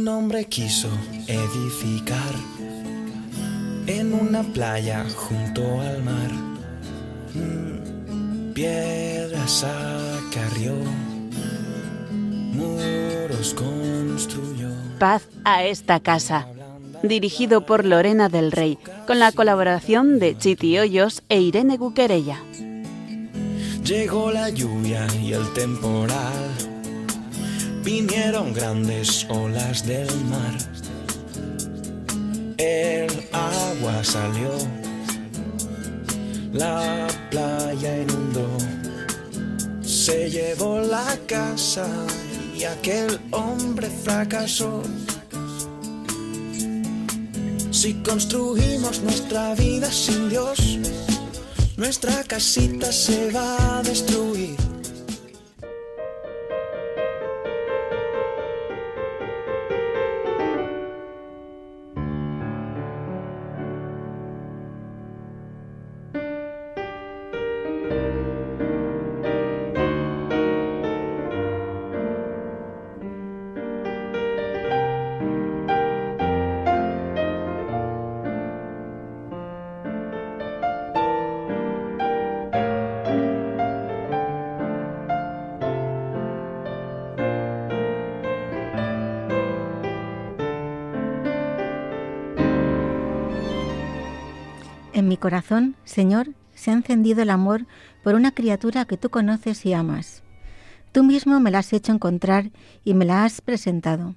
Un hombre quiso edificar en una playa junto al mar. Piedras acarrió, muros construyó. Paz a esta casa, dirigido por Lorena del Rey, con la colaboración de Chiti Hoyos e Irene Cuquerella. Llegó la lluvia y el temporal, vinieron grandes olas del mar. El agua salió, la playa inundó, se llevó la casa y aquel hombre fracasó. Si construimos nuestra vida sin Dios, nuestra casita se va a destruir. En mi corazón, Señor, se ha encendido el amor por una criatura que tú conoces y amas. Tú mismo me la has hecho encontrar y me la has presentado.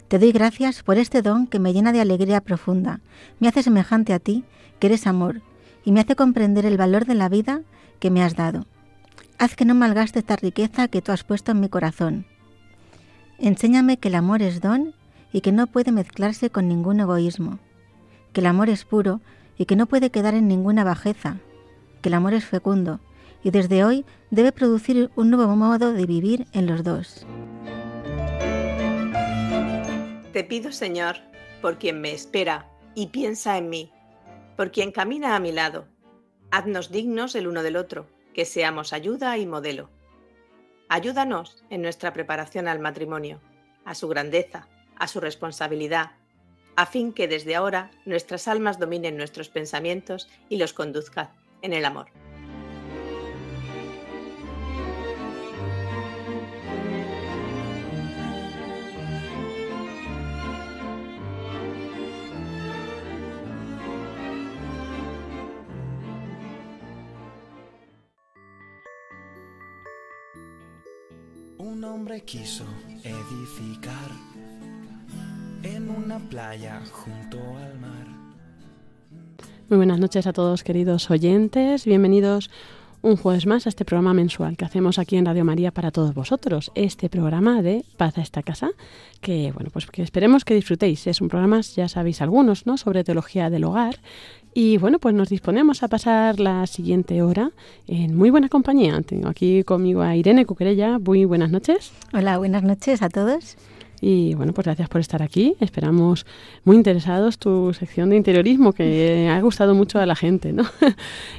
Te doy gracias por este don que me llena de alegría profunda, me hace semejante a ti, que eres amor, y me hace comprender el valor de la vida que me has dado. Haz que no malgaste esta riqueza que tú has puesto en mi corazón. Enséñame que el amor es don y que no puede mezclarse con ningún egoísmo, que el amor es puro y que no puede quedar en ninguna bajeza, que el amor es fecundo y desde hoy debe producir un nuevo modo de vivir en los dos. Te pido, Señor, por quien me espera y piensa en mí, por quien camina a mi lado. Haznos dignos el uno del otro, que seamos ayuda y modelo. Ayúdanos en nuestra preparación al matrimonio, a su grandeza, a su responsabilidad, a fin que desde ahora nuestras almas dominen nuestros pensamientos y los conduzcan en el amor. Un hombre quiso edificar en una playa junto al mar. Muy buenas noches a todos, queridos oyentes. Bienvenidos un jueves más a este programa mensual que hacemos aquí en Radio María para todos vosotros. Este programa de Paz a esta casa, que bueno, pues que esperemos que disfrutéis. Es un programa, ya sabéis algunos, ¿no?, sobre teología del hogar. Y bueno, pues nos disponemos a pasar la siguiente hora en muy buena compañía. Tengo aquí conmigo a Irene Cuquerella. Muy buenas noches. Hola, buenas noches a todos. Y bueno, pues gracias por estar aquí. Esperamos muy interesados tu sección de interiorismo, que ha gustado mucho a la gente, ¿no?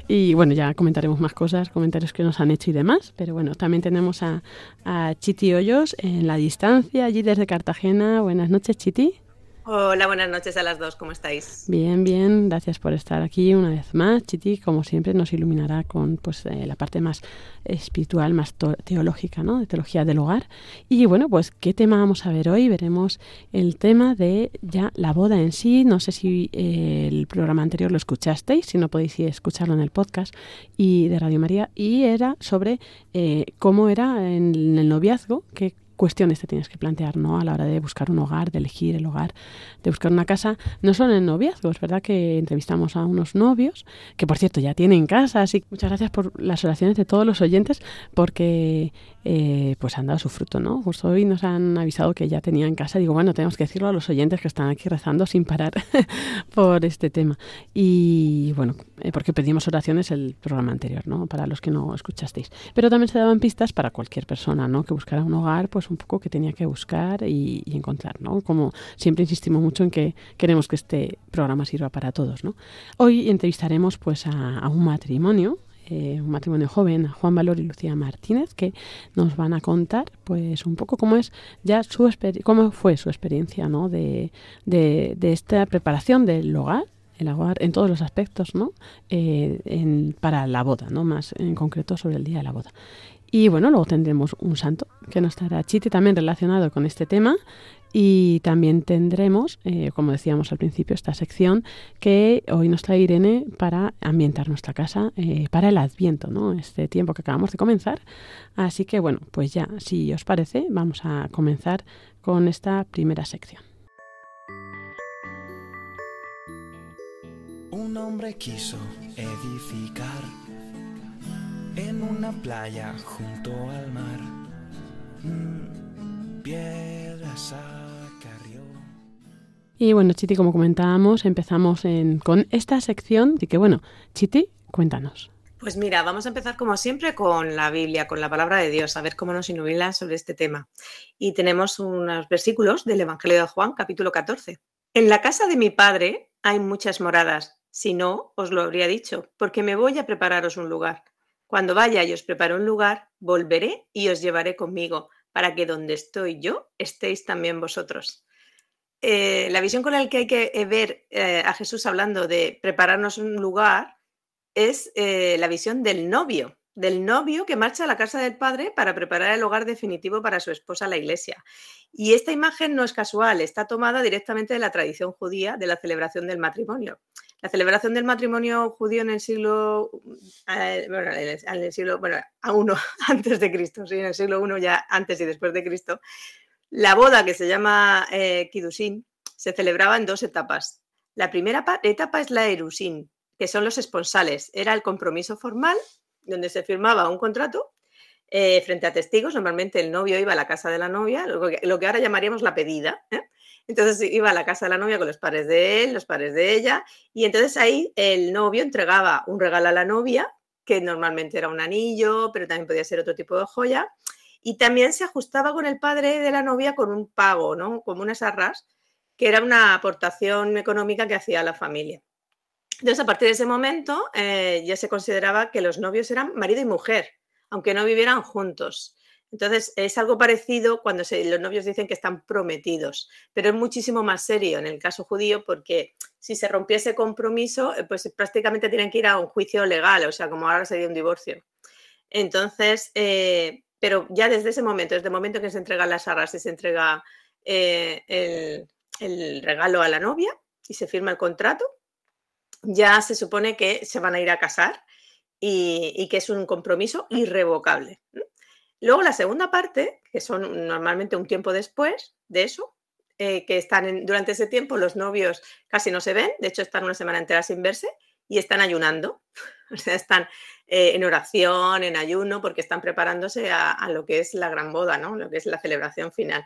Y bueno, ya comentaremos más cosas, comentarios que nos han hecho y demás. Pero bueno, también tenemos a Chiti Hoyos en la distancia, allí desde Cartagena. Buenas noches, Chiti. Hola, buenas noches a las dos, ¿cómo estáis? Bien, bien, gracias por estar aquí una vez más. Chiti, como siempre, nos iluminará con pues la parte más espiritual, más teológica, ¿no?, de teología del hogar. Y bueno, pues, ¿qué tema vamos a ver hoy? Veremos el tema de ya la boda en sí. No sé si el programa anterior lo escuchasteis, si no podéis ir a escucharlo en el podcast y de Radio María, y era sobre cómo era en el noviazgo, que cuestiones te tienes que plantear, ¿no?, a la hora de buscar un hogar, de elegir el hogar, de buscar una casa, no solo en el noviazgo. Es verdad que entrevistamos a unos novios que, por cierto, ya tienen casa, así que muchas gracias por las oraciones de todos los oyentes, porque pues han dado su fruto, ¿no? Justo hoy nos han avisado que ya tenían casa. Digo, bueno, tenemos que decirlo a los oyentes que están aquí rezando sin parar por este tema. Y bueno, porque pedimos oraciones el programa anterior, ¿no?, para los que no escuchasteis. Pero también se daban pistas para cualquier persona, ¿no?, que buscara un hogar, pues un poco que tenía que buscar y encontrar, ¿no? Como siempre insistimos mucho en que queremos que este programa sirva para todos, ¿no? Hoy entrevistaremos pues a un matrimonio un matrimonio joven, Juan Valor y Lucía Martínez, que nos van a contar pues un poco cómo cómo fue su experiencia, ¿no? de esta preparación del hogar, el hogar en todos los aspectos, ¿no? Para la boda, ¿no? Más en concreto sobre el día de la boda. Y bueno, luego tendremos un santo que nos estará Chiti también relacionado con este tema. Y también tendremos, como decíamos al principio, esta sección que hoy nos trae Irene para ambientar nuestra casa para el Adviento, ¿no? Este tiempo que acabamos de comenzar. Así que bueno, pues ya, si os parece, vamos a comenzar con esta primera sección. Un hombre quiso edificar en una playa junto al mar. Piedras acarrió. Y bueno, Chiti, como comentábamos, empezamos con esta sección. Así que bueno, Chiti, cuéntanos. Pues mira, vamos a empezar como siempre con la Biblia, con la palabra de Dios, a ver cómo nos ilumina sobre este tema. Y tenemos unos versículos del Evangelio de Juan, capítulo 14. En la casa de mi Padre hay muchas moradas. Si no, os lo habría dicho, porque me voy a prepararos un lugar. Cuando vaya y os prepare un lugar, volveré y os llevaré conmigo, para que donde estoy yo, estéis también vosotros. La visión con la que hay que ver a Jesús hablando de prepararnos un lugar es la visión del novio que marcha a la casa del Padre para preparar el hogar definitivo para su esposa, la Iglesia. Y esta imagen no es casual, está tomada directamente de la tradición judía de la celebración del matrimonio. La celebración del matrimonio judío en el siglo I antes de Cristo, sí, en el siglo I ya antes y después de Cristo, la boda que se llama Kiddushin se celebraba en 2 etapas. La primera etapa es la Erushin, que son los esponsales. Era el compromiso formal, donde se firmaba un contrato frente a testigos. Normalmente el novio iba a la casa de la novia, lo que ahora llamaríamos la pedida, ¿eh? Entonces iba a la casa de la novia con los padres de él, los padres de ella, y entonces ahí el novio entregaba un regalo a la novia, que normalmente era un anillo, pero también podía ser otro tipo de joya, y también se ajustaba con el padre de la novia con un pago, ¿no? Como unas arras, que era una aportación económica que hacía la familia. Entonces, a partir de ese momento, ya se consideraba que los novios eran marido y mujer, aunque no vivieran juntos. Entonces, es algo parecido cuando los novios dicen que están prometidos, pero es muchísimo más serio en el caso judío porque si se rompiese ese compromiso, pues prácticamente tienen que ir a un juicio legal, o sea, como ahora sería un divorcio. Entonces, pero ya desde ese momento, desde el momento que se entregan las arras y se entrega el regalo a la novia y se firma el contrato, ya se supone que se van a ir a casar y que es un compromiso irrevocable. Luego la segunda parte, que son normalmente un tiempo después de eso, que están durante ese tiempo los novios casi no se ven, de hecho están una semana entera sin verse y están ayunando, o sea, están en oración, en ayuno, porque están preparándose a lo que es la gran boda, ¿no? Lo que es la celebración final.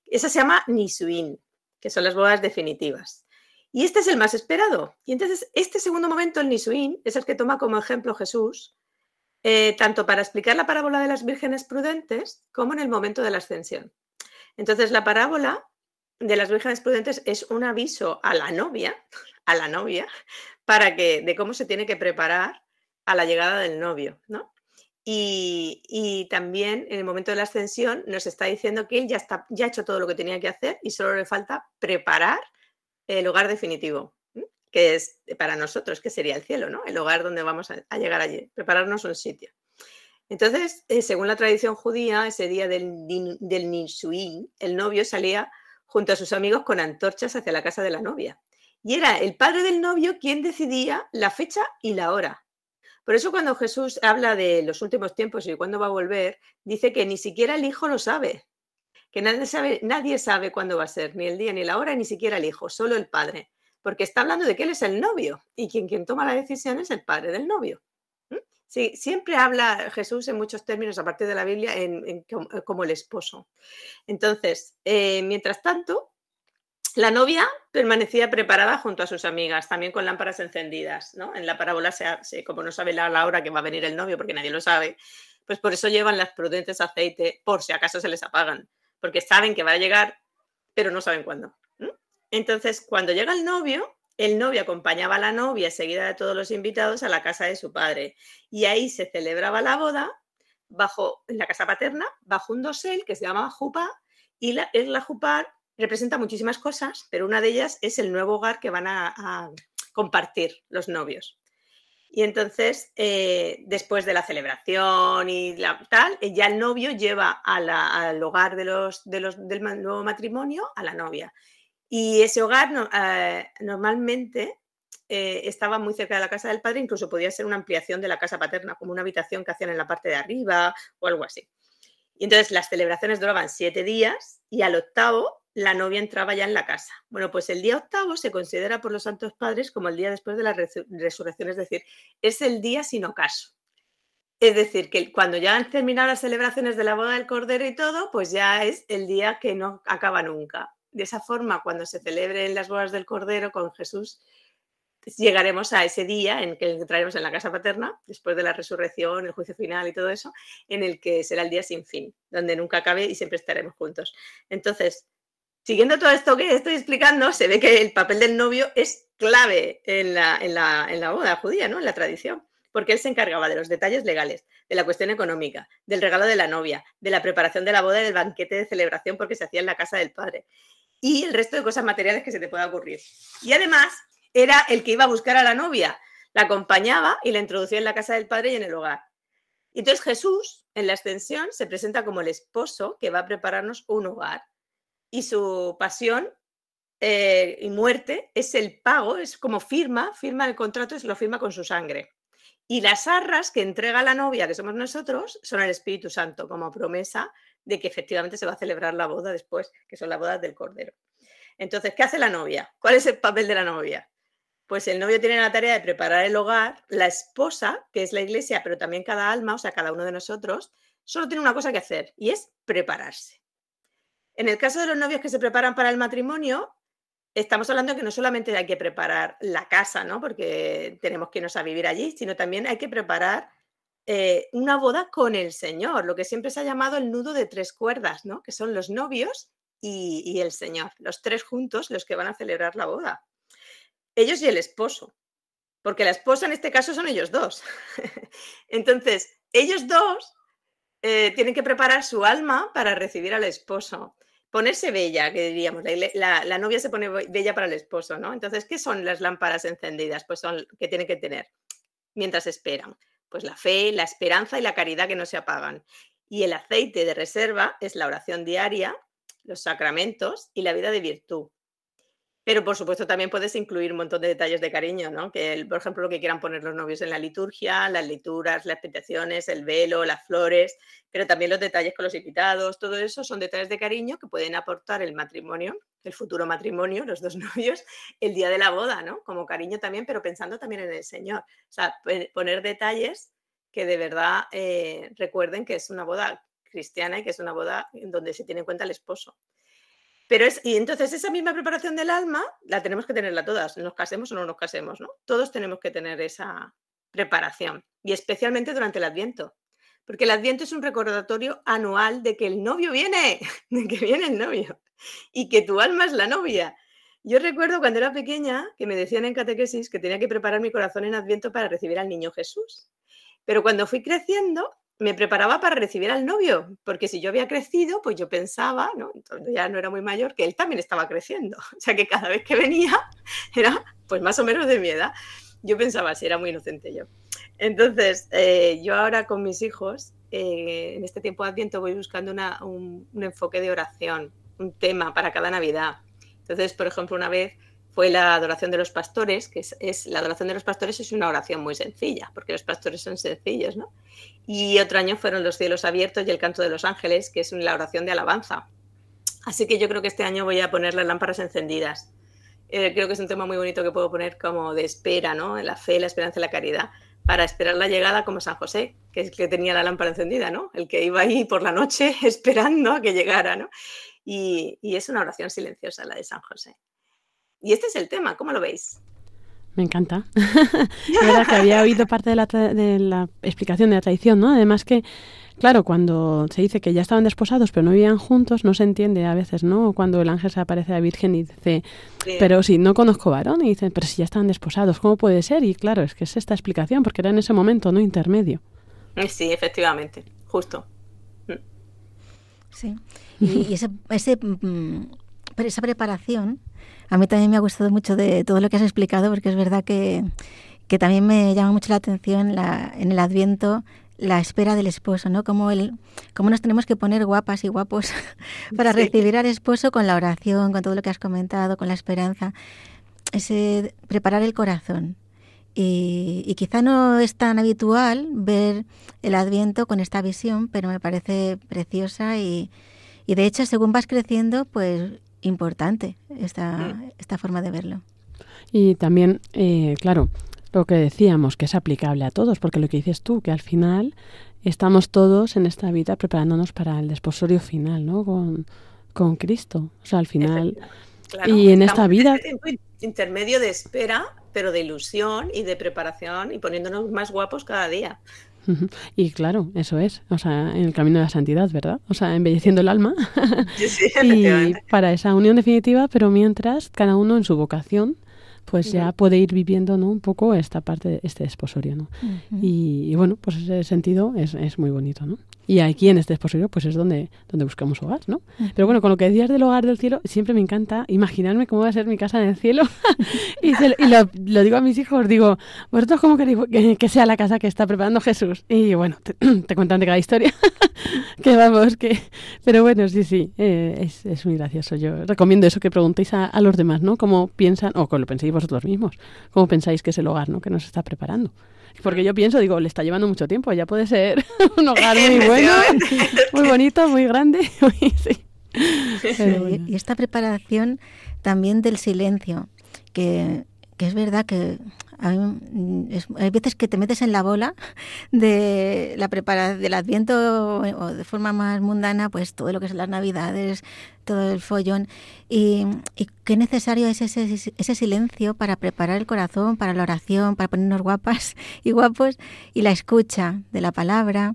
Esa se llama Nisuin, que son las bodas definitivas. Y este es el más esperado. Y entonces este segundo momento, el Nisuin, es el que toma como ejemplo Jesús, tanto para explicar la parábola de las vírgenes prudentes como en el momento de la ascensión. Entonces la parábola de las vírgenes prudentes es un aviso a la novia, de cómo se tiene que preparar a la llegada del novio, ¿no? Y también en el momento de la ascensión nos está diciendo que él ya ha hecho todo lo que tenía que hacer y solo le falta preparar el hogar definitivo, que es para nosotros, que sería el cielo, ¿no? El hogar donde vamos a llegar allí, prepararnos un sitio. Entonces, según la tradición judía, ese día del Nisuin, el novio salía junto a sus amigos con antorchas hacia la casa de la novia. Y era el padre del novio quien decidía la fecha y la hora. Por eso cuando Jesús habla de los últimos tiempos y cuándo va a volver, dice que ni siquiera el hijo lo sabe. Que nadie sabe cuándo va a ser, ni el día, ni la hora, ni siquiera el hijo, solo el padre. Porque está hablando de que él es el novio y quien toma la decisión es el padre del novio. Sí, siempre habla Jesús en muchos términos, a partir de la Biblia, como el esposo. Entonces, mientras tanto, la novia permanecía preparada junto a sus amigas, también con lámparas encendidas, ¿no? En la parábola, como no sabe la hora que va a venir el novio, porque nadie lo sabe, pues por eso llevan las prudentes aceite, por si acaso se les apagan, porque saben que va a llegar, pero no saben cuándo. Entonces, cuando llega el novio, el novio acompañaba a la novia seguida de todos los invitados a la casa de su padre. Y ahí se celebraba la boda en la casa paterna, bajo un dosel que se llama jupá, y la jupá representa muchísimas cosas, pero una de ellas es el nuevo hogar que van a compartir los novios. Y entonces, después de la celebración y tal, ya el novio lleva al hogar del nuevo matrimonio a la novia. Y ese hogar normalmente estaba muy cerca de la casa del padre, incluso podía ser una ampliación de la casa paterna, como una habitación que hacían en la parte de arriba o algo así. Y entonces las celebraciones duraban 7 días y al octavo la novia entraba ya en la casa. Bueno, pues el día octavo se considera por los santos padres como el día después de la resurrección, es decir, es el día sin ocaso. Es decir, que cuando ya han terminado las celebraciones de la boda del Cordero y todo, pues ya es el día que no acaba nunca. De esa forma, cuando se celebren las bodas del Cordero con Jesús, llegaremos a ese día en que entraremos en la casa paterna, después de la resurrección, el juicio final y todo eso, en el que será el día sin fin, donde nunca acabe y siempre estaremos juntos. Entonces, siguiendo todo esto que estoy explicando, se ve que el papel del novio es clave en la boda judía, ¿no? En la tradición, porque él se encargaba de los detalles legales, de la cuestión económica, del regalo de la novia, de la preparación de la boda y del banquete de celebración porque se hacía en la casa del padre, y el resto de cosas materiales que se te pueda ocurrir. Y además era el que iba a buscar a la novia, la acompañaba y la introducía en la casa del padre y en el hogar. Y entonces Jesús, en la ascensión, se presenta como el esposo que va a prepararnos un hogar. Y su pasión y muerte es el pago, es como firma el contrato y se lo firma con su sangre. Y las arras que entrega la novia, que somos nosotros, son el Espíritu Santo, como promesa de que efectivamente se va a celebrar la boda después, que son las bodas del Cordero. Entonces, ¿qué hace la novia? ¿Cuál es el papel de la novia? Pues el novio tiene la tarea de preparar el hogar, la esposa, que es la iglesia, pero también cada alma, o sea, cada uno de nosotros, solo tiene una cosa que hacer y es prepararse. En el caso de los novios que se preparan para el matrimonio, estamos hablando de que no solamente hay que preparar la casa, ¿no? Porque tenemos que irnos a vivir allí, sino también hay que preparar una boda con el Señor, lo que siempre se ha llamado el nudo de 3 cuerdas, ¿no? Que son los novios y el Señor, los 3 juntos los que van a celebrar la boda. Ellos y el esposo, porque la esposa en este caso son ellos dos. Entonces, ellos dos tienen que preparar su alma para recibir al esposo. Ponerse bella, que diríamos, la novia se pone bella para el esposo, ¿no? Entonces, ¿qué son las lámparas encendidas? Pues son que tienen que tener mientras esperan. Pues la fe, la esperanza y la caridad que no se apagan. Y el aceite de reserva es la oración diaria, los sacramentos y la vida de virtud. Pero, por supuesto, también puedes incluir un montón de detalles de cariño, ¿no? Que, por ejemplo, lo que quieran poner los novios en la liturgia, las lecturas, las peticiones, el velo, las flores, pero también los detalles con los invitados, todo eso son detalles de cariño que pueden aportar el matrimonio, el futuro matrimonio, los 2 novios, el día de la boda, ¿no? Como cariño también, pero pensando también en el Señor. O sea, poner detalles que de verdad recuerden que es una boda cristiana y que es una boda en donde se tiene en cuenta el esposo. Y entonces esa misma preparación del alma la tenemos que tenerla todas, nos casemos o no nos casemos, ¿no? Todos tenemos que tener esa preparación y especialmente durante el Adviento, porque el Adviento es un recordatorio anual de que el novio viene, de que viene el novio y que tu alma es la novia. Yo recuerdo cuando era pequeña que me decían en catequesis que tenía que preparar mi corazón en Adviento para recibir al niño Jesús, pero cuando fui creciendo me preparaba para recibir al novio, porque si yo había crecido, pues yo pensaba, ¿no? Entonces ya no era muy mayor, que él también estaba creciendo. O sea que cada vez que venía era pues más o menos de mi edad. Yo pensaba así, era muy inocente yo. Entonces, yo ahora con mis hijos, en este tiempo de Adviento voy buscando un enfoque de oración, un tema para cada Navidad. Entonces, por ejemplo, una vez fue la adoración de los pastores, que la adoración de los pastores es una oración muy sencilla, porque los pastores son sencillos, ¿no? Y otro año fueron los cielos abiertos y el canto de los ángeles, que es la oración de alabanza. Así que yo creo que este año voy a poner las lámparas encendidas. Creo que es un tema muy bonito que puedo poner como de espera, ¿no? La fe, la esperanza y la caridad, para esperar la llegada como San José, que es el que tenía la lámpara encendida, ¿no? El que iba ahí por la noche esperando a que llegara, ¿no? Y es una oración silenciosa la de San José. Y este es el tema, ¿cómo lo veis? Me encanta. Es verdad que había oído parte de la explicación de la tradición, ¿no? Además que claro, cuando se dice que ya estaban desposados pero no vivían juntos, no se entiende a veces, ¿no? Cuando el ángel se aparece a la Virgen y dice, pero si no conozco varón, y dicen, pero si ya estaban desposados, ¿cómo puede ser? Y claro, es que es esta explicación, porque era en ese momento, no intermedio. Sí, efectivamente, justo. Sí, y esa preparación a mí también me ha gustado mucho de todo lo que has explicado, porque es verdad que también me llama mucho la atención en el Adviento la espera del esposo, ¿no? Cómo nos tenemos que poner guapas y guapos para recibir al esposo con la oración, con todo lo que has comentado, con la esperanza, ese preparar el corazón. Y quizá no es tan habitual ver el Adviento con esta visión, pero me parece preciosa y de hecho, según vas creciendo, pues importante esta forma de verlo. Y también, claro, lo que decíamos, que es aplicable a todos, porque lo que dices tú, que al final estamos todos en esta vida preparándonos para el desposorio final, ¿no? Con Cristo. O sea, al final... Claro, y en esta vida... En este tiempo intermedio de espera, pero de ilusión y de preparación y poniéndonos más guapos cada día. Y claro, eso es, o sea, en el camino de la santidad, ¿verdad? O sea, embelleciendo el alma. Sí, y para esa unión definitiva, pero mientras cada uno en su vocación, pues ya puede ir viviendo, ¿no? Un poco esta parte, este desposorio, ¿no? Y bueno, pues ese sentido es muy bonito, ¿no? Y aquí en este desposorio, pues es donde buscamos hogar, ¿no? Pero bueno, con lo que decías del hogar del cielo, siempre me encanta imaginarme cómo va a ser mi casa en el cielo. y lo digo a mis hijos, digo, ¿vosotros cómo queréis que sea la casa que está preparando Jesús? Y bueno, te cuentan de cada historia. Pero bueno, sí, es muy gracioso. Yo recomiendo eso, que preguntéis a los demás, ¿no? Cómo piensan, o que lo penséis vosotros mismos, cómo pensáis que es el hogar, ¿no? Que nos está preparando. Porque yo pienso, digo, le está llevando mucho tiempo, ya puede ser un hogar muy bueno, muy bonito, muy grande. Sí. Bueno. Y esta preparación también del silencio, que es verdad que hay veces que te metes en la bola de la preparación del Adviento o de forma más mundana, pues todo lo que son las Navidades, todo el follón, y qué necesario es ese silencio para preparar el corazón, para la oración, para ponernos guapas y guapos, y la escucha de la palabra,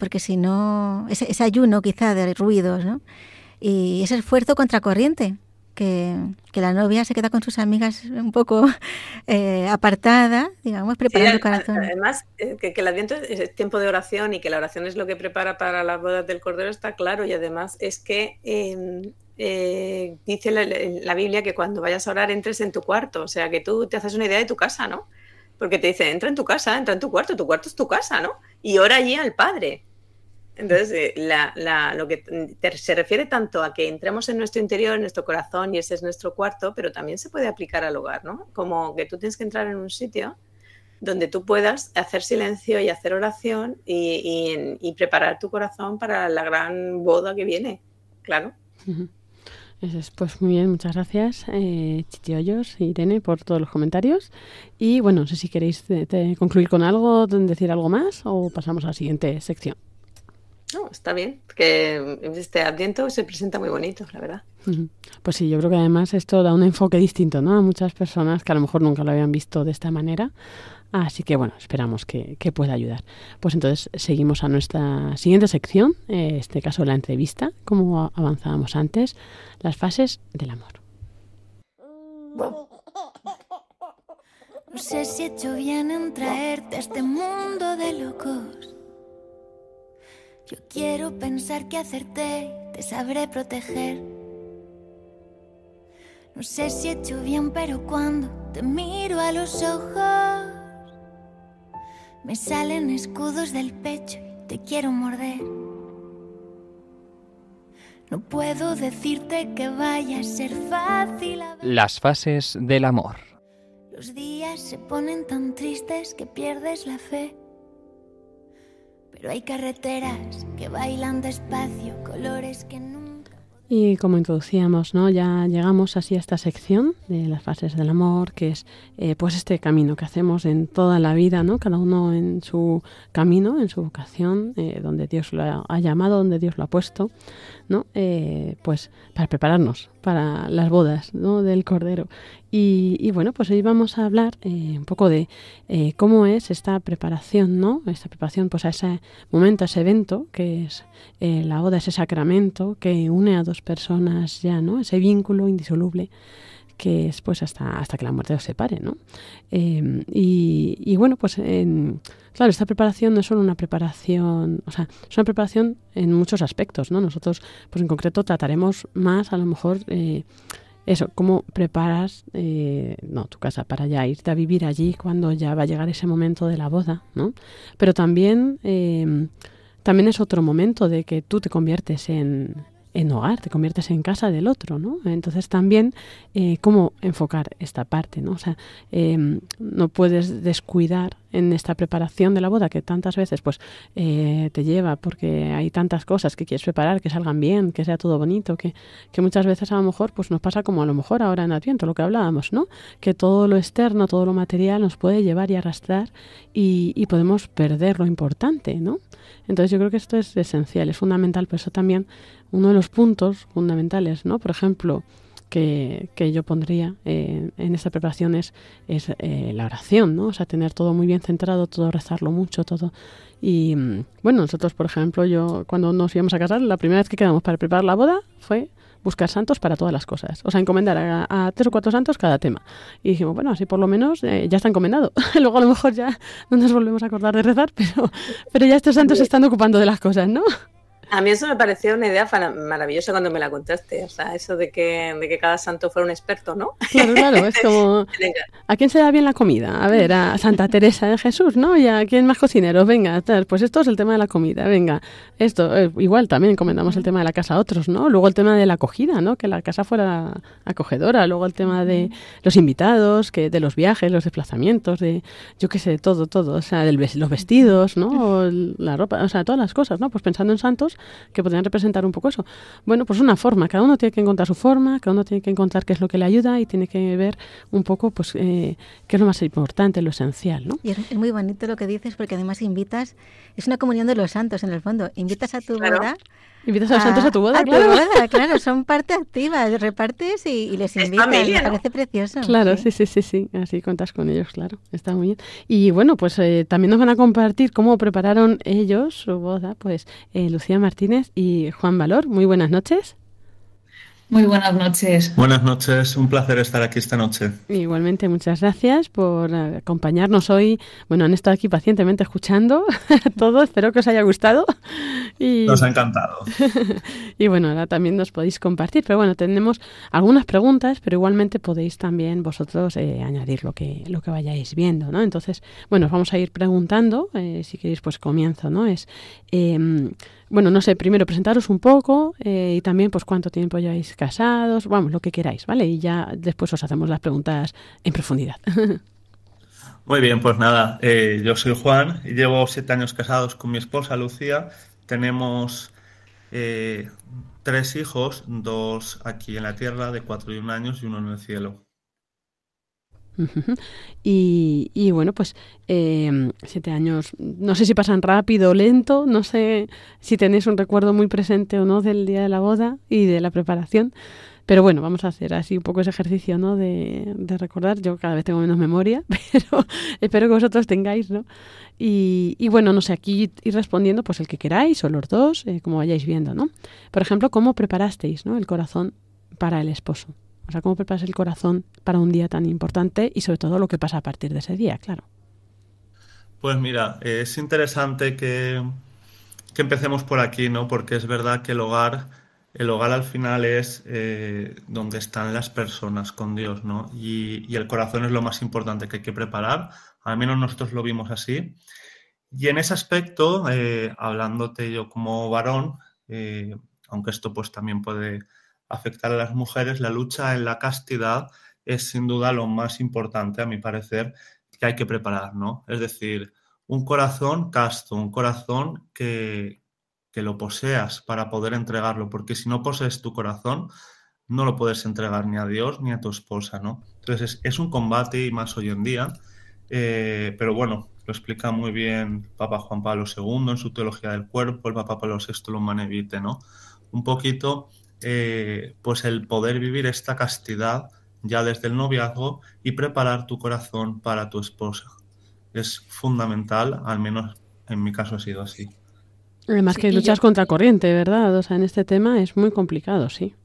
porque si no, ese ayuno quizá de ruidos, ¿no? Y ese esfuerzo contracorriente, que la novia se queda con sus amigas un poco apartada, digamos, preparando el corazón. Además, que el Adviento es tiempo de oración y que la oración es lo que prepara para las bodas del Cordero, está claro. Y además es que dice la Biblia que cuando vayas a orar entres en tu cuarto. O sea, que tú te haces una idea de tu casa, ¿no? Porque te dice, entra en tu casa, entra en tu cuarto es tu casa, ¿no? Y ora allí al Padre. Entonces, lo que se refiere tanto a que entremos en nuestro interior, en nuestro corazón, y ese es nuestro cuarto, pero también se puede aplicar al hogar, ¿no? Como que tú tienes que entrar en un sitio donde tú puedas hacer silencio y hacer oración y preparar tu corazón para la gran boda que viene, claro. Pues muy bien, muchas gracias, Chiti Hoyos y Irene, por todos los comentarios. Y bueno, no sé si queréis concluir con algo, decir algo más, o pasamos a la siguiente sección. No, está bien, que este Adviento se presenta muy bonito, la verdad. Pues sí, yo creo que además esto da un enfoque distinto, ¿no? A muchas personas que a lo mejor nunca lo habían visto de esta manera. Así que bueno, esperamos que pueda ayudar. Pues entonces seguimos a nuestra siguiente sección, en este caso la entrevista, como avanzábamos antes, las fases del amor. No sé si he hecho bien en traerte a este mundo de locos. Yo quiero pensar que acerté, te sabré proteger. No sé si he hecho bien, pero cuando te miro a los ojos me salen escudos del pecho y te quiero morder. No puedo decirte que vaya a ser fácil. Las fases del amor. Los días se ponen tan tristes que pierdes la fe. Pero hay carreteras que bailan despacio, colores que nunca... Y como introducíamos, ¿no? Ya llegamos así a esta sección de las fases del amor, que es pues este camino que hacemos en toda la vida, ¿no? Cada uno en su camino, en su vocación, donde Dios lo ha llamado, donde Dios lo ha puesto, ¿no? Pues para prepararnos para las bodas, ¿no? Del Cordero. Y bueno, pues hoy vamos a hablar un poco de cómo es esta preparación, ¿no? Esta preparación pues a ese momento, a ese evento que es la boda, ese sacramento que une a dos personas ya, ¿no? Ese vínculo indisoluble que es pues hasta que la muerte os separe, ¿no? Y bueno, pues claro, esta preparación no es solo una preparación, o sea, es una preparación en muchos aspectos, ¿no? Nosotros, pues en concreto, trataremos más, a lo mejor, eso, cómo preparas tu casa para ya irte a vivir allí cuando ya va a llegar ese momento de la boda, ¿no? Pero también es otro momento de que tú te conviertes en hogar, te conviertes en casa del otro, ¿no? Entonces también cómo enfocar esta parte, ¿no? O sea, no puedes descuidar en esta preparación de la boda que tantas veces pues te lleva porque hay tantas cosas que quieres preparar, que salgan bien, que sea todo bonito, que muchas veces a lo mejor pues nos pasa como a lo mejor ahora en Adviento, lo que hablábamos, ¿no? Que todo lo externo, todo lo material nos puede llevar y arrastrar y podemos perder lo importante, ¿no? Entonces yo creo que esto es esencial, es fundamental, por eso también uno de los puntos fundamentales, ¿no? Por ejemplo, que yo pondría en esta preparación es la oración, ¿no? O sea, tener todo muy bien centrado, todo rezarlo mucho, todo. Y bueno, nosotros, por ejemplo, yo cuando nos íbamos a casar, la primera vez que quedamos para preparar la boda fue buscar santos para todas las cosas. O sea, encomendar a 3 o 4 santos cada tema. Y dijimos, bueno, así por lo menos ya está encomendado. Luego a lo mejor ya no nos volvemos a acordar de rezar, pero ya estos santos se están ocupando de las cosas, ¿no? A mí eso me pareció una idea maravillosa cuando me la contaste, o sea, eso de que cada santo fuera un experto, ¿no? Claro, es como, ¿a quién se da bien la comida? A ver, a Santa Teresa de Jesús, ¿no? ¿Y a quién más cocineros? Venga, pues esto es el tema de la comida, venga. Esto, igual también encomendamos el tema de la casa a otros, ¿no? Luego el tema de la acogida, ¿no? Que la casa fuera acogedora, luego el tema de los invitados, que de los viajes, los desplazamientos, de, yo qué sé, todo, o sea, los vestidos, ¿no? O la ropa, o sea, todas las cosas, ¿no? Pues pensando en santos que podrían representar un poco eso. Bueno, pues una forma, cada uno tiene que encontrar su forma, cada uno tiene que encontrar qué es lo que le ayuda y tiene que ver un poco pues qué es lo más importante, lo esencial, ¿no? Y es muy bonito lo que dices porque además invitas, es una comunión de los santos en el fondo, invitas a tu boda. Invitas a los santos a tu boda, claro. A tu boda, claro, son parte activa, repartes y les invitas, me parece precioso. Claro, sí, así cuentas con ellos, claro, está muy bien. Y bueno, pues también nos van a compartir cómo prepararon ellos su boda, pues Lucía Martínez y Juan Valor. Muy buenas noches. Muy buenas noches. Buenas noches, un placer estar aquí esta noche. Igualmente, muchas gracias por acompañarnos hoy. Bueno, han estado aquí pacientemente escuchando todo, espero que os haya gustado. Nos ha encantado. Y bueno, ahora también nos podéis compartir, pero bueno, tenemos algunas preguntas, pero igualmente podéis también vosotros añadir lo que vayáis viendo, ¿no? Entonces, bueno, os vamos a ir preguntando, si queréis pues comienzo, ¿no? Bueno, no sé, primero presentaros un poco y también pues cuánto tiempo lleváis casados, vamos, lo que queráis, ¿vale? Y ya después os hacemos las preguntas en profundidad. Muy bien, pues nada, yo soy Juan y llevo 7 años casados con mi esposa Lucía. Tenemos 3 hijos, 2 aquí en la tierra de 4 y 1 años y 1 en el cielo. Y bueno, pues 7 años, no sé si pasan rápido o lento, no sé si tenéis un recuerdo muy presente o no del día de la boda y de la preparación, pero bueno, vamos a hacer así un poco ese ejercicio, ¿no? de recordar. Yo cada vez tengo menos memoria, pero espero que vosotros tengáis, ¿no? Y bueno, no sé, aquí ir respondiendo pues el que queráis o los dos, como vayáis viendo, ¿no? Por ejemplo, ¿cómo preparasteis, ¿no? el corazón para el esposo? O sea, ¿cómo preparas el corazón para un día tan importante y sobre todo lo que pasa a partir de ese día, claro? Pues mira, es interesante que empecemos por aquí, ¿no? Porque es verdad que el hogar al final es donde están las personas con Dios, ¿no? Y el corazón es lo más importante que hay que preparar. Al menos nosotros lo vimos así. Y en ese aspecto, hablándote yo como varón, aunque esto pues también puede afectar a las mujeres, la lucha en la castidad es sin duda lo más importante, a mi parecer, que hay que preparar, ¿no? Es decir, un corazón casto, un corazón que que lo poseas para poder entregarlo, porque si no posees tu corazón, no lo puedes entregar ni a Dios ni a tu esposa, ¿no? Entonces es un combate, y más hoy en día, pero bueno, lo explica muy bien Papa Juan Pablo II en su Teología del Cuerpo, el Papa Pablo VI lo Humanae Vitae, ¿no? Un poquito, pues el poder vivir esta castidad ya desde el noviazgo y preparar tu corazón para tu esposa. Es fundamental, al menos en mi caso ha sido así. Además que luchas contra corriente, ¿verdad? O sea, en este tema es muy complicado, sí.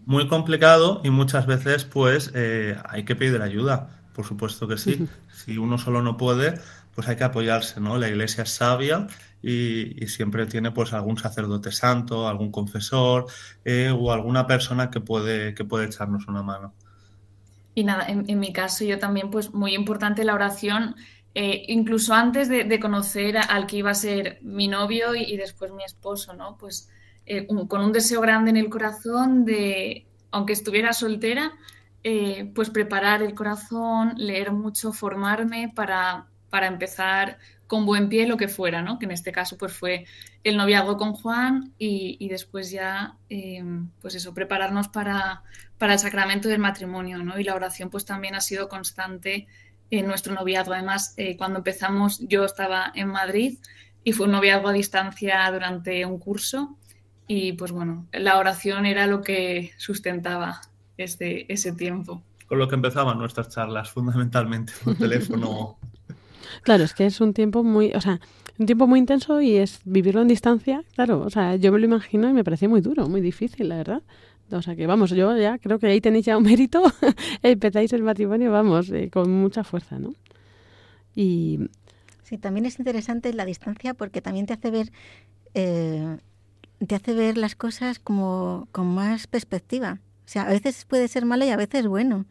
Muy complicado, y muchas veces pues hay que pedir ayuda, por supuesto que sí. Si uno solo no puede, pues hay que apoyarse, ¿no? La Iglesia es sabia y siempre tiene pues algún sacerdote santo, algún confesor o alguna persona que puede echarnos una mano. Y nada, en mi caso yo también, pues muy importante la oración, incluso antes de conocer al que iba a ser mi novio y después mi esposo, ¿no? Pues con un deseo grande en el corazón de, aunque estuviera soltera, pues preparar el corazón, leer mucho, formarme para empezar con buen pie lo que fuera, ¿no? Que en este caso pues fue el noviazgo con Juan y después ya, pues eso, prepararnos para el sacramento del matrimonio, ¿no? Y la oración pues también ha sido constante en nuestro noviazgo. Además, cuando empezamos yo estaba en Madrid y fue un noviazgo a distancia durante un curso y pues bueno, la oración era lo que sustentaba ese tiempo. Con lo que empezaban nuestras charlas, fundamentalmente, por teléfono. Claro, es que es un tiempo muy intenso y es vivirlo en distancia, claro, o sea, yo me lo imagino y me parecía muy duro, muy difícil, la verdad. O sea que vamos, yo ya creo que ahí tenéis ya un mérito, empezáis el matrimonio, vamos, con mucha fuerza, ¿no? Y sí, también es interesante la distancia porque también te hace ver las cosas como con más perspectiva. O sea, a veces puede ser malo y a veces bueno.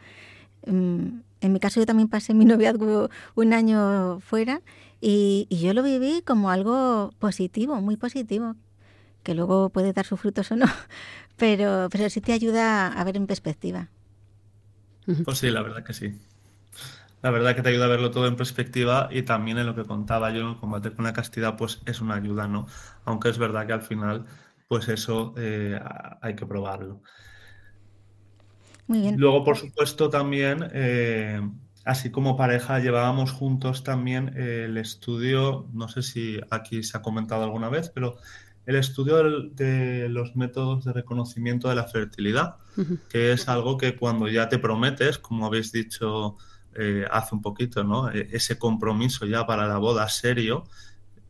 En mi caso yo también pasé mi noviazgo un año fuera y yo lo viví como algo positivo, muy positivo, que luego puede dar sus frutos o no, pero sí te ayuda a ver en perspectiva. Pues sí, la verdad que sí. La verdad que te ayuda a verlo todo en perspectiva, y también en lo que contaba yo, en el combate con la castidad, pues es una ayuda, ¿no? Aunque es verdad que al final, pues eso hay que probarlo. Muy bien. Luego, por supuesto, también, así como pareja, llevábamos juntos también el estudio, no sé si aquí se ha comentado alguna vez, pero el estudio de los métodos de reconocimiento de la fertilidad, que es algo que cuando ya te prometes, como habéis dicho hace un poquito, ¿no? Ese compromiso ya para la boda serio,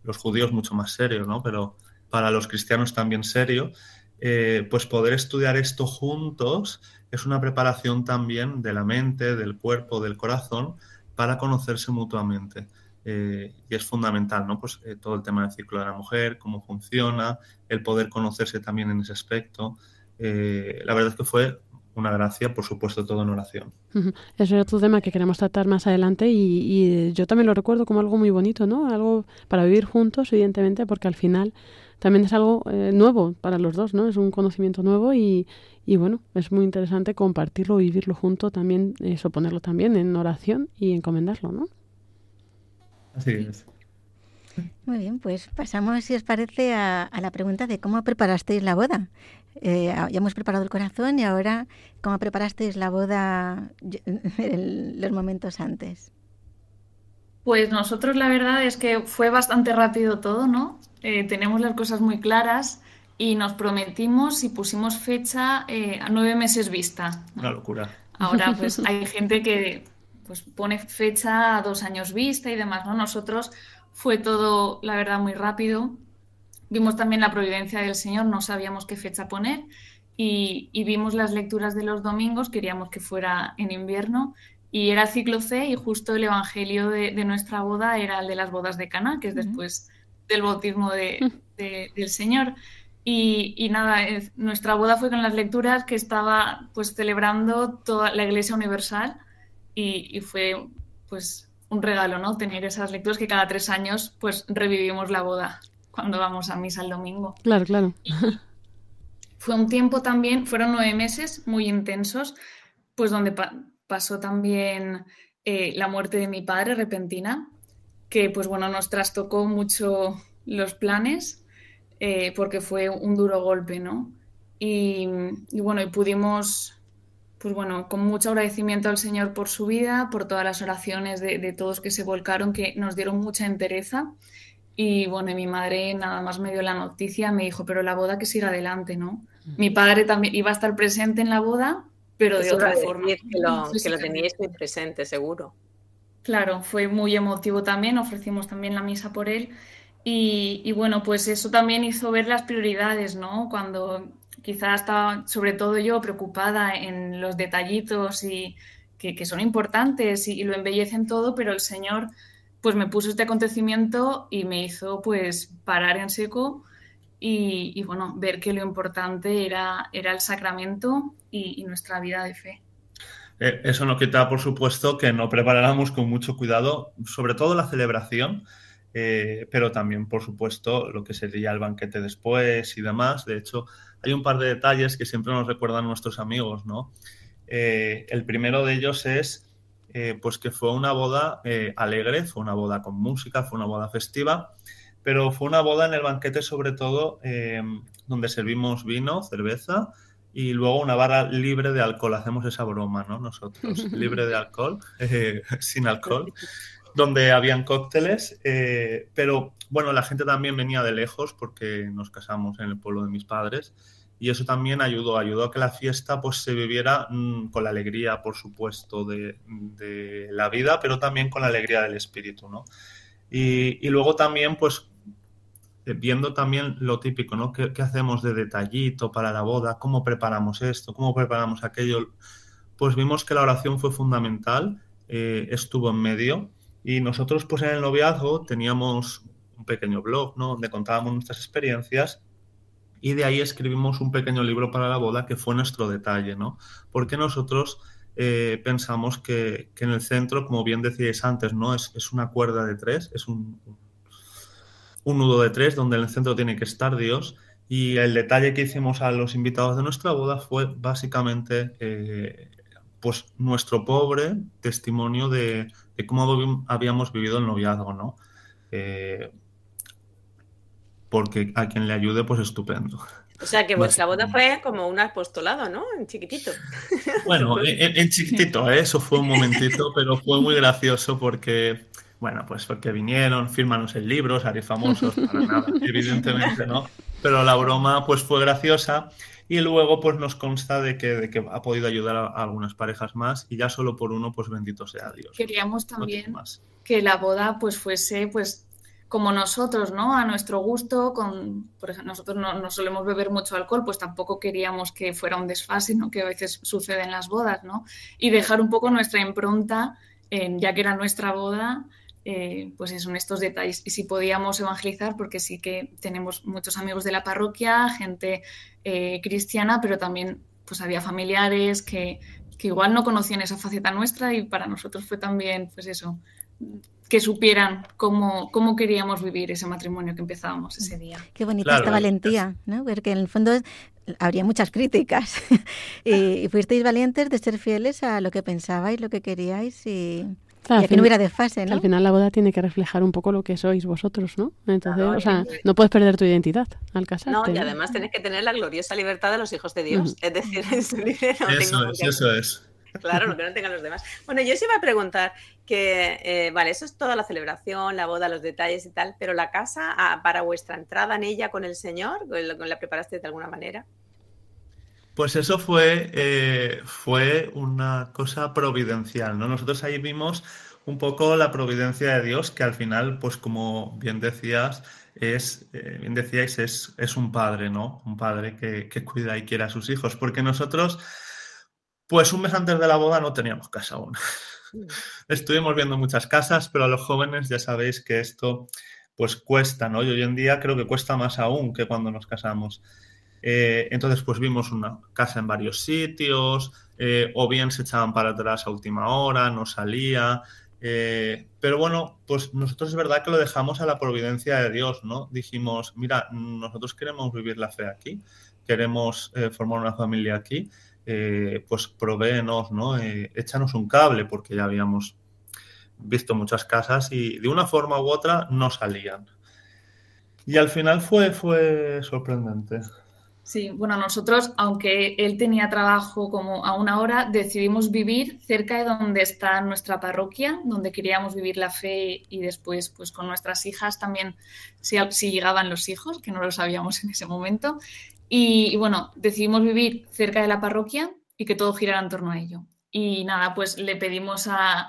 los judíos mucho más serio, ¿no? Pero para los cristianos también serio, pues poder estudiar esto juntos es una preparación también de la mente, del cuerpo, del corazón, para conocerse mutuamente. Y es fundamental, ¿no? Pues todo el tema del ciclo de la mujer, cómo funciona, el poder conocerse también en ese aspecto. La verdad es que fue una gracia, por supuesto, todo en oración. Eso es otro tema que queremos tratar más adelante y yo también lo recuerdo como algo muy bonito, ¿no? Algo para vivir juntos, evidentemente, porque al final también es algo nuevo para los dos, ¿no? Es un conocimiento nuevo y bueno, es muy interesante compartirlo, vivirlo junto también, eso, ponerlo también en oración y encomendarlo, ¿no? Así es. Muy bien, pues pasamos, si os parece, a la pregunta de cómo preparasteis la boda. Ya hemos preparado el corazón y ahora, ¿cómo preparasteis la boda en los momentos antes? Pues nosotros la verdad es que fue bastante rápido todo, ¿no? Tenemos las cosas muy claras y nos prometimos y pusimos fecha a 9 meses vista, ¿no? Una locura. Ahora pues hay gente que pues pone fecha a 2 años vista y demás, ¿no? Nosotros fue todo, la verdad, muy rápido. Vimos también la providencia del Señor, no sabíamos qué fecha poner y vimos las lecturas de los domingos, queríamos que fuera en invierno y era ciclo C y justo el evangelio de nuestra boda era el de las bodas de Caná, que es después del bautismo del Señor. Y nada, nuestra boda fue con las lecturas que estaba pues celebrando toda la Iglesia Universal y fue pues un regalo, ¿no? Tener esas lecturas que cada 3 años pues revivimos la boda cuando vamos a misa el domingo. Claro, claro. Fue un tiempo también, fueron 9 meses muy intensos, pues donde pasó también la muerte de mi padre repentina, que pues bueno, nos trastocó mucho los planes. porque fue un duro golpe, ¿no? Y bueno, y pudimos, pues bueno, con mucho agradecimiento al Señor por su vida, por todas las oraciones de todos que se volcaron, que nos dieron mucha entereza. Y bueno, y mi madre nada más me dio la noticia, me dijo, pero la boda que siga adelante, ¿no? Mi padre también iba a estar presente en la boda, pero de otra forma. Que lo teníais muy presente, seguro. Claro, fue muy emotivo también, ofrecimos también la misa por él y bueno, pues eso también hizo ver las prioridades, ¿no? Cuando quizás estaba, sobre todo yo, preocupada en los detallitos y que son importantes y lo embellecen todo, pero el Señor pues me puso este acontecimiento y me hizo pues parar en seco y bueno, ver que lo importante era el sacramento y nuestra vida de fe. Eso no quita, por supuesto, que no preparáramos con mucho cuidado, sobre todo la celebración, pero también, por supuesto, lo que sería el banquete después y demás. De hecho, hay un par de detalles que siempre nos recuerdan nuestros amigos, ¿no? El primero de ellos es pues que fue una boda alegre, fue una boda con música, fue una boda festiva, pero fue una boda en el banquete sobre todo donde servimos vino, cerveza y luego una barra libre de alcohol. Hacemos esa broma, ¿no? Nosotros, libre de alcohol, sin alcohol, donde habían cócteles, pero bueno, la gente también venía de lejos porque nos casamos en el pueblo de mis padres y eso también ayudó a que la fiesta pues se viviera con la alegría, por supuesto, de la vida, pero también con la alegría del espíritu, ¿no? Y luego también, pues, viendo también lo típico, ¿no? ¿Qué hacemos de detallito para la boda? ¿Cómo preparamos esto? ¿Cómo preparamos aquello? Pues vimos que la oración fue fundamental, estuvo en medio y nosotros pues en el noviazgo teníamos un pequeño blog, ¿no? Donde contábamos nuestras experiencias y de ahí escribimos un pequeño libro para la boda que fue nuestro detalle, ¿no? Porque nosotros pensamos que en el centro, como bien decíais antes, ¿no? Es una cuerda de 3, es un nudo de 3 donde en el centro tiene que estar Dios y el detalle que hicimos a los invitados de nuestra boda fue básicamente pues nuestro pobre testimonio de cómo habíamos vivido el noviazgo, ¿no? Porque a quien le ayude, pues estupendo. O sea que vuestra boda fue como un apostolado, ¿no? En chiquitito. Bueno, en chiquitito, eso fue un momentito, pero fue muy gracioso porque, bueno, pues porque vinieron, fírmanos el libro, salir famosos, para nada, evidentemente, ¿no? Pero la broma, pues fue graciosa y luego, pues nos consta de que ha podido ayudar a algunas parejas más y ya solo por uno, pues bendito sea Dios. Queríamos también que la boda, pues fuese, pues como nosotros, ¿no? A nuestro gusto, por ejemplo, nosotros no solemos beber mucho alcohol, pues tampoco queríamos que fuera un desfase, ¿no? Que a veces sucede en las bodas, ¿no? Y dejar un poco nuestra impronta, ya que era nuestra boda, pues eso, en estos detalles. Y si podíamos evangelizar, porque sí que tenemos muchos amigos de la parroquia, gente cristiana, pero también pues había familiares que igual no conocían esa faceta nuestra y para nosotros fue también, pues eso, que supieran cómo queríamos vivir ese matrimonio que empezábamos ese día. Qué bonita esta valentía, ¿no? Porque en el fondo habría muchas críticas y fuisteis valientes de ser fieles a lo que pensabais, lo que queríais y que no hubiera desfase, ¿no? Al final la boda tiene que reflejar un poco lo que sois vosotros, ¿no? Entonces, o sea, no puedes perder tu identidad al casarte. No, y además tienes que tener la gloriosa libertad de los hijos de Dios. Es decir, es libre, eso es. Claro, lo que no tengan los demás. Bueno, yo os iba a preguntar que, vale, eso es toda la celebración, la boda, los detalles y tal, pero la casa, para vuestra entrada en ella con el Señor, ¿la preparaste de alguna manera? Pues eso fue una cosa providencial, ¿no? Nosotros ahí vimos un poco la providencia de Dios, que al final, pues como bien decíais, es un padre, ¿no? Un padre que cuida y quiere a sus hijos, porque nosotros, pues un mes antes de la boda no teníamos casa aún. Estuvimos viendo muchas casas, pero a los jóvenes ya sabéis que esto pues cuesta, ¿no? Y hoy en día creo que cuesta más aún que cuando nos casamos. Entonces pues vimos una casa en varios sitios, o bien se echaban para atrás a última hora, no salía, pero bueno, pues nosotros es verdad que lo dejamos a la providencia de Dios, ¿no? Dijimos, mira, nosotros queremos vivir la fe aquí, queremos formar una familia aquí, pues provéenos, ¿no? Échanos un cable, porque ya habíamos visto muchas casas y de una forma u otra no salían. Y al final fue sorprendente. Sí, bueno, nosotros, aunque él tenía trabajo como a una hora, decidimos vivir cerca de donde está nuestra parroquia, donde queríamos vivir la fe y después pues con nuestras hijas también, si llegaban los hijos, que no lo sabíamos en ese momento. Y bueno, decidimos vivir cerca de la parroquia y que todo girara en torno a ello. Y nada, pues le pedimos a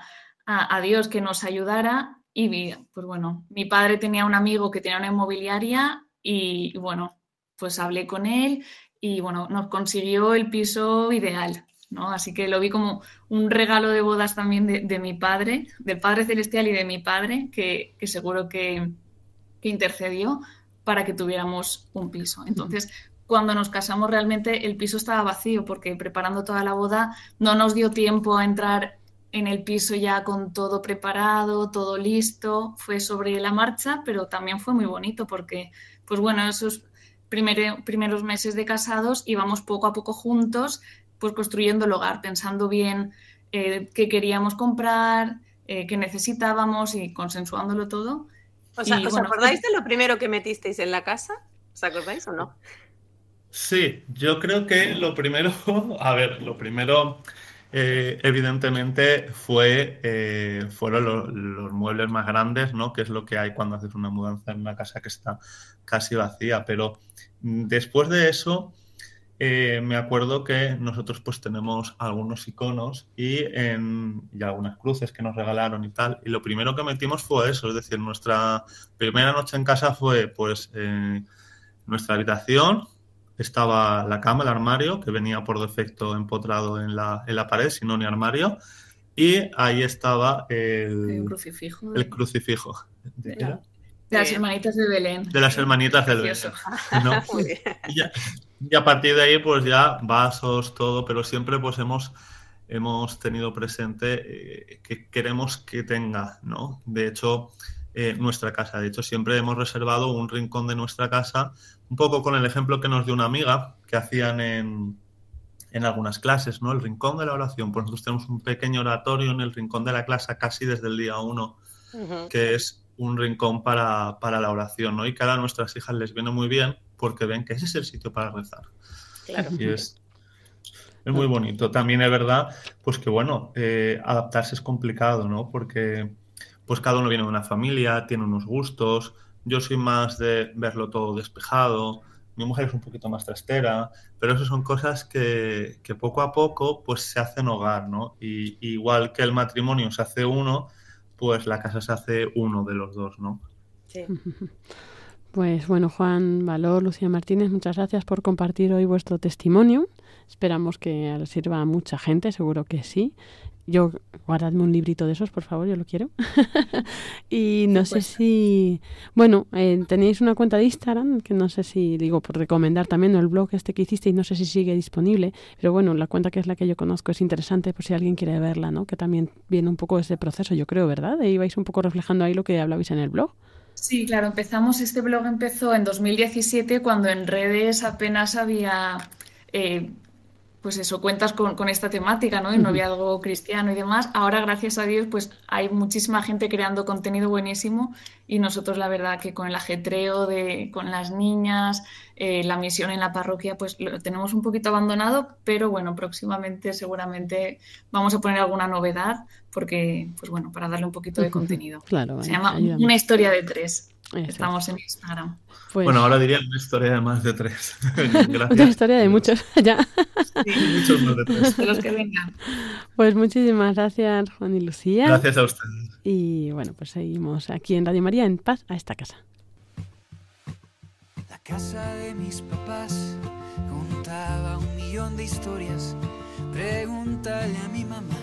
Dios que nos ayudara y pues bueno, mi padre tenía un amigo que tenía una inmobiliaria y bueno, pues hablé con él y bueno, nos consiguió el piso ideal, ¿no? Así que lo vi como un regalo de bodas también de mi padre, del Padre Celestial y de mi padre, que seguro que intercedió para que tuviéramos un piso. Entonces, cuando nos casamos realmente el piso estaba vacío porque preparando toda la boda no nos dio tiempo a entrar en el piso ya con todo preparado, todo listo. Fue sobre la marcha, pero también fue muy bonito porque, pues bueno, esos primeros meses de casados íbamos poco a poco juntos, pues construyendo el hogar, pensando bien qué queríamos comprar, qué necesitábamos y consensuándolo todo. ¿Os acordáis de lo primero que metisteis en la casa? ¿Os acordáis o no? Sí, yo creo que lo primero, evidentemente fueron los muebles más grandes, ¿no? Que es lo que hay cuando haces una mudanza en una casa que está casi vacía. Pero después de eso, me acuerdo que nosotros pues tenemos algunos iconos y algunas cruces que nos regalaron y tal. Y lo primero que metimos fue eso, es decir, nuestra primera noche en casa fue pues nuestra habitación. Estaba la cama, el armario, que venía por defecto empotrado en la pared, si no ni armario. Y ahí estaba el crucifijo. El crucifijo. De las hermanitas de Belén. De las hermanitas de Belén. ¿No? Y a partir de ahí, pues ya vasos, todo, pero siempre pues hemos tenido presente que queremos que tenga, ¿no? De hecho, nuestra casa. De hecho, siempre hemos reservado un rincón de nuestra casa, un poco con el ejemplo que nos dio una amiga que hacían en algunas clases, ¿no? El rincón de la oración. Pues nosotros tenemos un pequeño oratorio en el rincón de la clase casi desde el día 1, que es un rincón para la oración, ¿no? Y que a nuestras hijas les viene muy bien porque ven que ese es el sitio para rezar. Claro. Y es muy bonito. También es verdad, pues que bueno, adaptarse es complicado, ¿no? Porque pues cada uno viene de una familia, tiene unos gustos. Yo soy más de verlo todo despejado. Mi mujer es un poquito más trastera, pero eso son cosas que poco a poco pues se hacen hogar, ¿no? Y igual que el matrimonio se hace uno, pues la casa se hace uno de los dos, ¿no? Sí. Pues bueno, Juan Valor, Lucía Martínez, muchas gracias por compartir hoy vuestro testimonio. Esperamos que sirva a mucha gente, seguro que sí. Yo, guardadme un librito de esos, por favor, yo lo quiero. Y no sé si... Bueno, tenéis una cuenta de Instagram, que no sé si, digo, por recomendar también el blog este que hicisteis, no sé si sigue disponible, pero bueno, la cuenta que es la que yo conozco es interesante por si alguien quiere verla, ¿no? Que también viene un poco ese proceso, yo creo, ¿verdad? E ibais un poco reflejando ahí lo que hablabais en el blog. Sí, claro, este blog empezó en 2017 cuando en redes apenas había... pues eso, cuentas con esta temática, ¿no? El noviazgo cristiano y demás. Ahora, gracias a Dios, pues hay muchísima gente creando contenido buenísimo y nosotros, la verdad, que con el ajetreo con las niñas, la misión en la parroquia, pues lo tenemos un poquito abandonado, pero bueno, próximamente seguramente vamos a poner alguna novedad porque, pues bueno, para darle un poquito de contenido. Claro, se llama ayúdame. Una historia de 3. Eso Estamos en Instagram. Pues, bueno, ahora diría una historia de más de 3. otra historia de muchos, ya. Sí, muchos más de 3. De los que vengan. Pues muchísimas gracias, Juan y Lucía. Gracias a ustedes. Y bueno, pues seguimos aquí en Radio María, en Paz a esta casa. La casa de mis papás contaba 1.000.000 de historias. Pregúntale a mi mamá,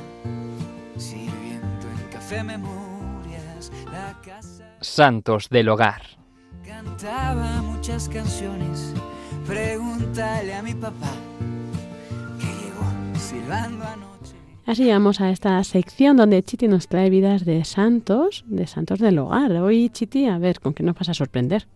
sirviendo en Café Memorias. La casa Santos del hogar. cantaba muchas canciones. Pregúntale a mi papá, que llegó silbando anoche. Así llegamos a esta sección donde Chiti nos trae vidas de santos del hogar. Hoy, Chiti, a ver, ¿con qué nos vas a sorprender?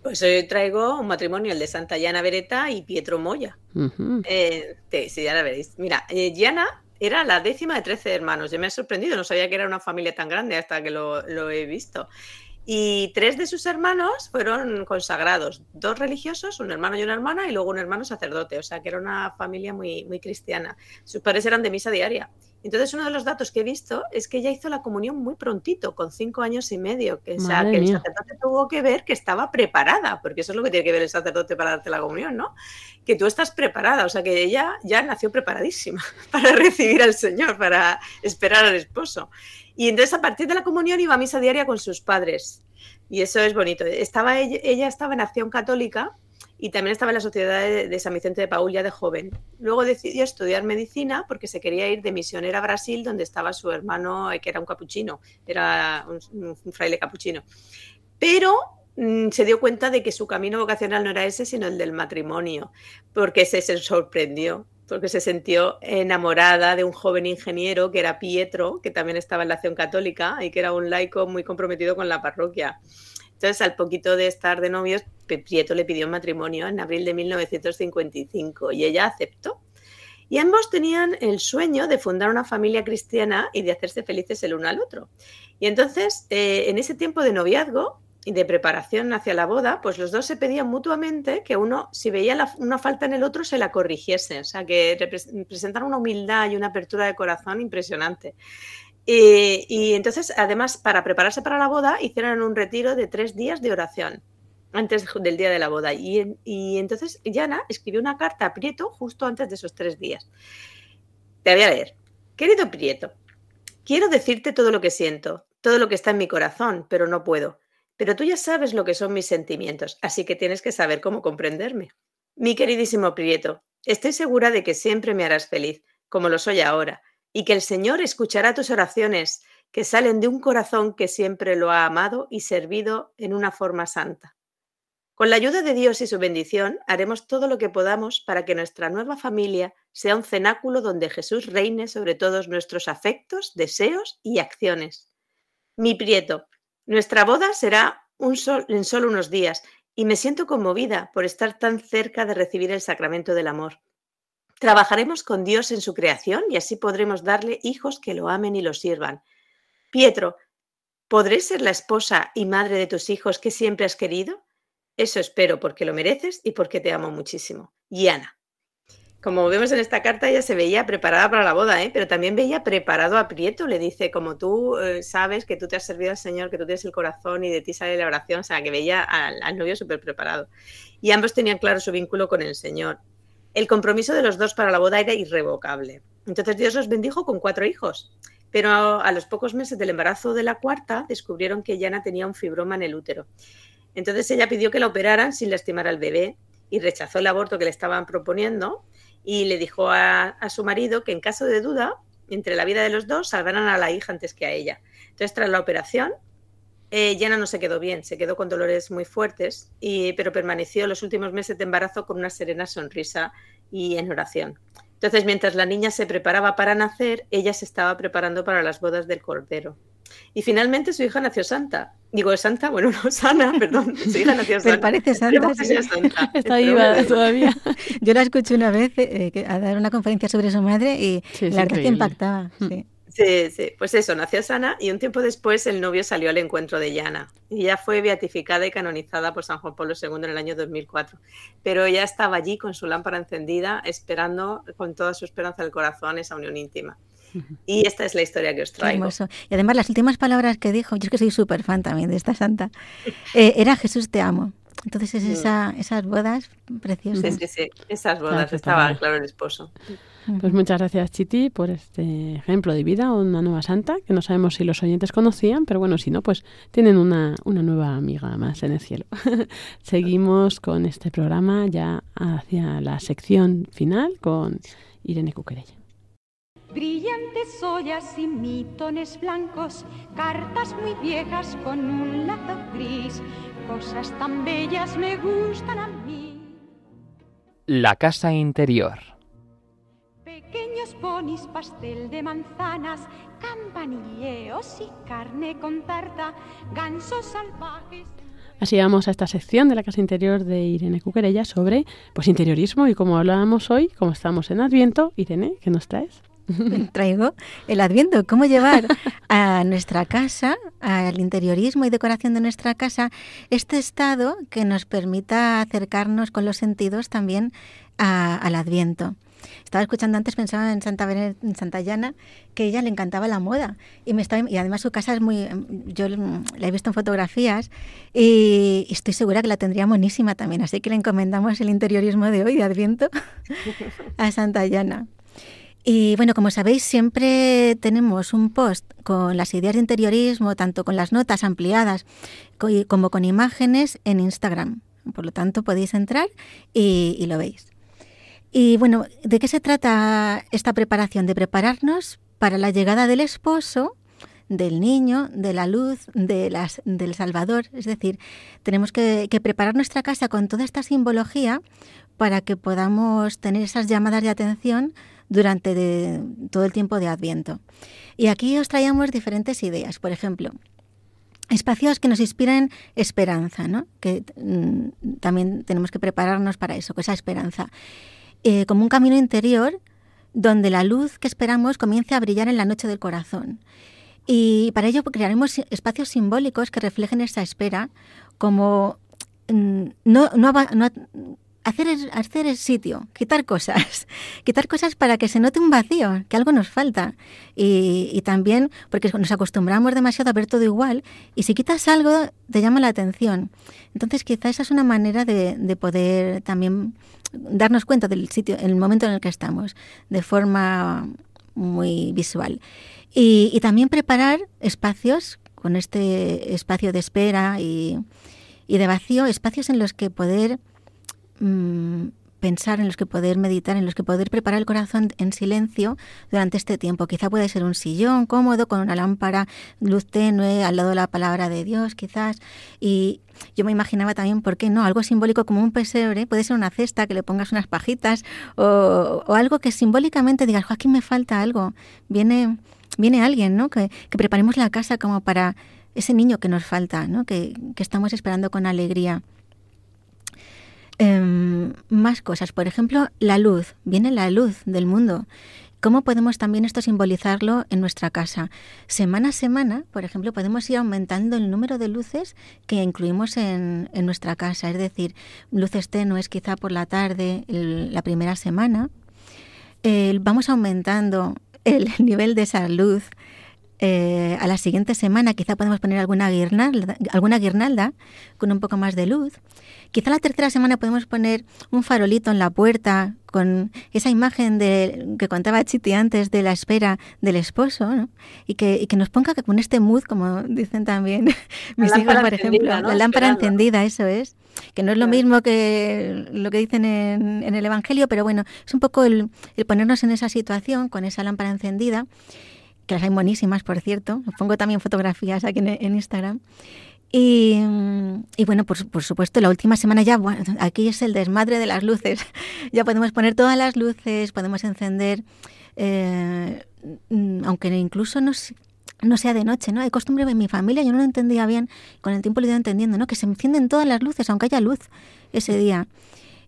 Pues hoy traigo un matrimonio, el de Santa Yana Beretta y Pietro Moya. Sí, ya la veréis. Mira, Yana era la 10ª de 13 hermanos. Yo me ha sorprendido, no sabía que era una familia tan grande hasta que lo he visto. Y 3 de sus hermanos fueron consagrados, 2 religiosos, un hermano y una hermana, y luego un hermano sacerdote, o sea que era una familia muy, muy cristiana. Sus padres eran de misa diaria. Entonces uno de los datos que he visto es que ella hizo la comunión muy prontito, con 5 años y medio, que, o sea, que el sacerdote tuvo que ver que estaba preparada, porque eso es lo que tiene que ver el sacerdote para darte la comunión, ¿no? Que tú estás preparada, o sea que ella ya nació preparadísima para recibir al Señor, para esperar al esposo. Y entonces a partir de la comunión iba a misa diaria con sus padres. Y eso es bonito. Ella estaba en Acción Católica y también estaba en la Sociedad de San Vicente de Paúl ya de joven. Luego decidió estudiar medicina porque se quería ir de misionera a Brasil, donde estaba su hermano, que era un capuchino, era un fraile capuchino. Pero se dio cuenta de que su camino vocacional no era ese, sino el del matrimonio, porque se sorprendió, porque se sintió enamorada de un joven ingeniero que era Pietro, que también estaba en la Acción Católica y que era un laico muy comprometido con la parroquia. Entonces, al poquito de estar de novios, Pietro le pidió matrimonio en abril de 1955 y ella aceptó. Y ambos tenían el sueño de fundar una familia cristiana y de hacerse felices el uno al otro. Y entonces, en ese tiempo de noviazgo y de preparación hacia la boda, pues los dos se pedían mutuamente que uno, si veía una falta en el otro, se la corrigiese. O sea, que representaron una humildad y una apertura de corazón impresionante. Y entonces, además, para prepararse para la boda, hicieron un retiro de 3 días de oración antes del día de la boda. Y entonces Jana escribió una carta a Prieto justo antes de esos 3 días. Te voy a leer. Querido Prieto, quiero decirte todo lo que siento, todo lo que está en mi corazón, pero no puedo. Pero tú ya sabes lo que son mis sentimientos, así que tienes que saber cómo comprenderme. Mi queridísimo Prieto, estoy segura de que siempre me harás feliz, como lo soy ahora, y que el Señor escuchará tus oraciones, que salen de un corazón que siempre lo ha amado y servido en una forma santa. Con la ayuda de Dios y su bendición, haremos todo lo que podamos para que nuestra nueva familia sea un cenáculo donde Jesús reine sobre todos nuestros afectos, deseos y acciones. Mi Prieto, nuestra boda será en solo unos días y me siento conmovida por estar tan cerca de recibir el sacramento del amor. Trabajaremos con Dios en su creación y así podremos darle hijos que lo amen y lo sirvan. Pietro, ¿podré ser la esposa y madre de tus hijos que siempre has querido? Eso espero porque lo mereces y porque te amo muchísimo. Jana. Como vemos en esta carta, ella se veía preparada para la boda, pero también veía preparado a Prieto. Le dice, como tú sabes que tú te has servido al Señor, que tú tienes el corazón y de ti sale la oración, o sea, que veía al novio súper preparado. Y ambos tenían claro su vínculo con el Señor. El compromiso de los dos para la boda era irrevocable. Entonces Dios los bendijo con 4 hijos. Pero a los pocos meses del embarazo de la 4ª, descubrieron que Jana tenía un fibroma en el útero. Entonces ella pidió que la operaran sin lastimar al bebé y rechazó el aborto que le estaban proponiendo. Y le dijo a su marido que en caso de duda, entre la vida de los dos, salvaran a la hija antes que a ella. Entonces, tras la operación, Jana no se quedó bien, se quedó con dolores muy fuertes, pero permaneció los últimos meses de embarazo con una serena sonrisa y en oración. Entonces, mientras la niña se preparaba para nacer, ella se estaba preparando para las bodas del Cordero. Y finalmente su hija nació santa. Digo, santa, bueno, no, sana, perdón. Su hija nació santa. Pero parece santa. Sí. Santa. Está viva todavía. Yo la escuché una vez a dar una conferencia sobre su madre y sí, la verdad que impactaba. Sí, pues eso, nació sana y un tiempo después el novio salió al encuentro de Jana. Y ella fue beatificada y canonizada por San Juan Pablo II en el año 2004. Pero ella estaba allí con su lámpara encendida, esperando con toda su esperanza del corazón esa unión íntima. Y esta es la historia que os traigo. Hermoso. Y además las últimas palabras que dijo, yo es que soy súper fan también de esta santa, era Jesús te amo. Entonces es esas bodas preciosas. Sí, esas bodas, estaba claro el esposo. Pues muchas gracias, Chiti, por este ejemplo de vida, una nueva santa, que no sabemos si los oyentes conocían, pero bueno, si no, pues tienen una nueva amiga más en el cielo. Seguimos con este programa ya hacia la sección final con Irene Cuquerella. Brillantes ollas y mitones blancos, cartas muy viejas con un lazo gris, cosas tan bellas me gustan a mí. La casa interior. Pequeños ponis, pastel de manzanas, campanilleos y carne con tarta, gansos salvajes. Así vamos a esta sección de la casa interior de Irene Cuquerella sobre pues interiorismo y como hablábamos hoy, como estamos en Adviento, Irene, ¿qué nos traes? Traigo el Adviento, cómo llevar a nuestra casa al interiorismo y decoración de nuestra casa este estado que nos permita acercarnos con los sentidos también al Adviento. Estaba escuchando antes, pensaba en Santayana, que a ella le encantaba la moda y además su casa es muy... Yo la he visto en fotografías y estoy segura que la tendría monísima también, así que le encomendamos el interiorismo de hoy, de Adviento, a Santayana. Y bueno, como sabéis, siempre tenemos un post con las ideas de interiorismo, tanto con las notas ampliadas como con imágenes en Instagram. Por lo tanto, podéis entrar y lo veis. Y bueno, ¿de qué se trata esta preparación? De prepararnos para la llegada del esposo, del niño, de la luz, del Salvador. Es decir, tenemos que preparar nuestra casa con toda esta simbología para que podamos tener esas llamadas de atención durante todo el tiempo de Adviento. Y aquí os traíamos diferentes ideas. Por ejemplo, espacios que nos inspiran esperanza, ¿no? Que también tenemos que prepararnos para eso, con esa esperanza. Como un camino interior donde la luz que esperamos comience a brillar en la noche del corazón. Y para ello crearemos espacios simbólicos que reflejen esa espera, como hacer el sitio, quitar cosas para que se note un vacío, que algo nos falta. Y también porque nos acostumbramos demasiado a ver todo igual, y si quitas algo te llama la atención. Entonces quizá esa es una manera de poder también darnos cuenta del sitio, el momento en el que estamos, de forma muy visual. Y también preparar espacios, con este espacio de espera y de vacío, espacios en los que poder pensar, en los que poder meditar, en los que poder preparar el corazón en silencio durante este tiempo. Quizá puede ser un sillón cómodo con una lámpara, luz tenue, al lado de la palabra de Dios, quizás. Y yo me imaginaba también, ¿por qué no? Algo simbólico como un pesebre, puede ser una cesta que le pongas unas pajitas o algo que simbólicamente digas, aquí me falta algo. Viene alguien, ¿no? Que preparemos la casa como para ese niño que nos falta, ¿no? Que estamos esperando con alegría. Más cosas, por ejemplo, la luz. Viene la luz del mundo. ¿Cómo podemos también esto simbolizarlo en nuestra casa? Semana a semana, por ejemplo, podemos ir aumentando el número de luces que incluimos en nuestra casa. Es decir, luces tenues quizá por la tarde, la primera semana. Vamos aumentando el nivel de esa luz. A la siguiente semana quizá podemos poner alguna guirnalda con un poco más de luz. Quizá la tercera semana podemos poner un farolito en la puerta con esa imagen que contaba Chiti antes de la espera del esposo, ¿no? y que nos ponga con este mood, como dicen también mis hijos, por ejemplo, ¿no? La lámpara encendida, eso es. Que no es lo mismo que lo que dicen en el Evangelio, pero bueno, es un poco el ponernos en esa situación con esa lámpara encendida, que las hay buenísimas, por cierto. Os pongo también fotografías aquí en Instagram. Y bueno, por supuesto, la última semana ya, bueno, aquí es el desmadre de las luces. Ya podemos poner todas las luces, podemos encender, aunque incluso no sea de noche, ¿no? Hay costumbre en mi familia, yo no lo entendía bien, con el tiempo lo he ido entendiendo, ¿no? Que se encienden todas las luces, aunque haya luz ese día.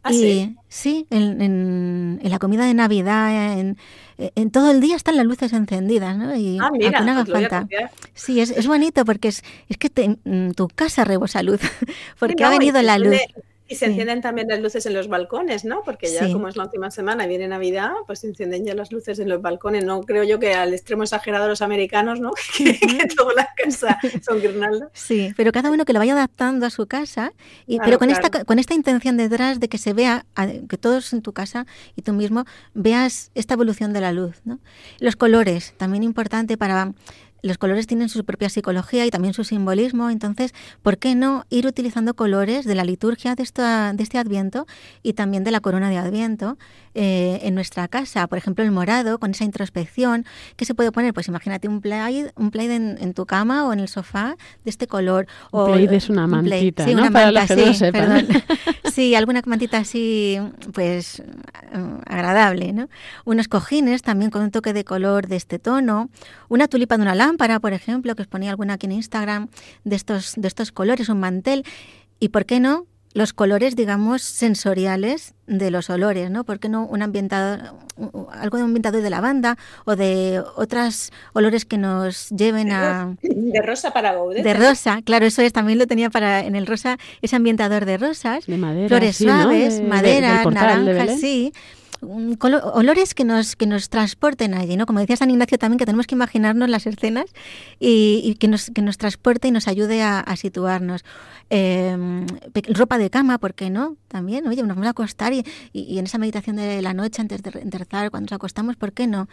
¿Ah, sí? Sí, en la comida de Navidad, en todo el día están las luces encendidas, ¿no? Y mira, aunque no haga pues lo voy a falta. copiar. Sí, es bonito porque es que tu casa rebosa luz, porque Sí, no, ha venido la luz. Y se encienden también las luces en los balcones, ¿no? Porque ya Sí. como es la última semana y viene Navidad, pues se encienden ya las luces en los balcones. No creo yo que al extremo exagerado de los americanos, ¿no? que toda la casa son guirnaldas. Sí, pero cada uno que lo vaya adaptando a su casa, Claro, pero con claro. con esta intención detrás de que se vea, que todos en tu casa y tú mismo veas esta evolución de la luz, ¿no? Los colores, también importante para... Los colores tienen su propia psicología y también su simbolismo, entonces, ¿por qué no ir utilizando colores de la liturgia de este Adviento y también de la corona de Adviento en nuestra casa? Por ejemplo, el morado, con esa introspección, ¿qué se puede poner? Pues imagínate un plaid en tu cama o en el sofá de este color. Un plaid es una mantita, sí, ¿no? una Para manta, los que no lo sí, sepan. perdón. Sí, alguna mantita así, pues agradable, ¿no? Unos cojines también con un toque de color de este tono, una tulipa de una lámpara, por ejemplo, que os ponía alguna aquí en Instagram, de estos colores, un mantel. Y por qué no los colores, digamos, sensoriales de los olores, ¿no? ¿Por qué no un ambientador, algo de un ambientador de lavanda o de otros olores que nos lleven a... De rosa para Gaudet. De rosa, claro, eso es, también lo tenía en el rosa, ese ambientador de rosas, de madera, flores sí, suaves, ¿no? madera, naranjas, sí. Olores que nos transporten allí, ¿no? Como decía San Ignacio también, que tenemos que imaginarnos las escenas y que nos transporte y nos ayude a situarnos. Ropa de cama, ¿por qué no? También, oye, nos vamos a acostar y en esa meditación de la noche antes de rezar, cuando nos acostamos, ¿por qué no?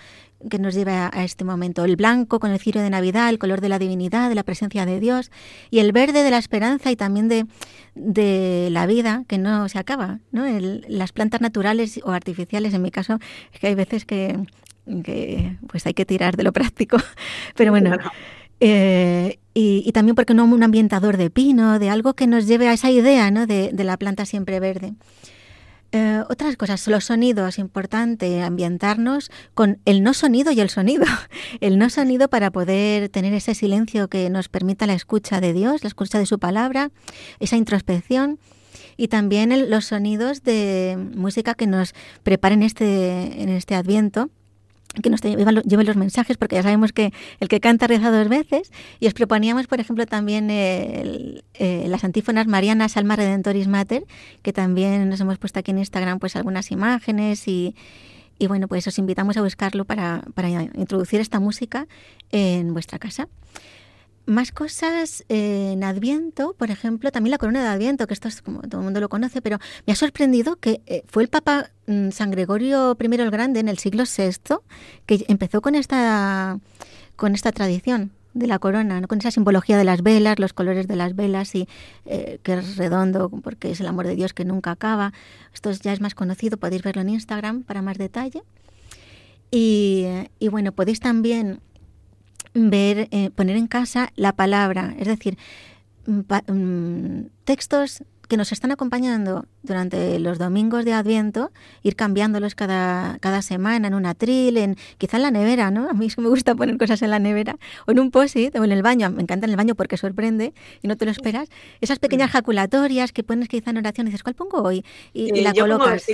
Que nos lleve a este momento. El blanco con el cirio de Navidad, el color de la divinidad, de la presencia de Dios, y el verde de la esperanza y también de la vida que no se acaba, ¿no? Las plantas naturales o artificiales, en mi caso, es que hay veces que pues hay que tirar de lo práctico, pero bueno. Y también, ¿por qué no un ambientador de pino, de algo que nos lleve a esa idea, ¿no? de la planta siempre verde? Otras cosas, los sonidos, importante ambientarnos con el no sonido y el sonido. El no sonido para poder tener ese silencio que nos permita la escucha de Dios, la escucha de su palabra, esa introspección. Y también los sonidos de música que nos preparen en este Adviento, que nos lleven los mensajes, porque ya sabemos que el que canta reza 2 veces, y os proponíamos, por ejemplo, también las antífonas marianas Alma Redentoris Mater, que también nos hemos puesto aquí en Instagram pues algunas imágenes y bueno, pues os invitamos a buscarlo para introducir esta música en vuestra casa. Más cosas en Adviento, por ejemplo, también la corona de Adviento, que esto es como todo el mundo lo conoce, pero me ha sorprendido que fue el Papa San Gregorio I el Grande en el siglo VI que empezó con esta tradición de la corona, ¿no? Con esa simbología de las velas, los colores de las velas y que es redondo porque es el amor de Dios que nunca acaba. Esto ya es más conocido, podéis verlo en Instagram para más detalle. Y bueno, podéis también poner en casa la palabra, es decir, textos que nos están acompañando durante los domingos de Adviento, ir cambiándolos cada semana en un atril, quizá en la nevera, ¿no? A mí es que me gusta poner cosas en la nevera, o en un post-it, o en el baño. Me encanta en el baño porque sorprende y no te lo esperas. Esas pequeñas jaculatorias que pones quizá en oración y dices, ¿cuál pongo hoy? Y la colocas.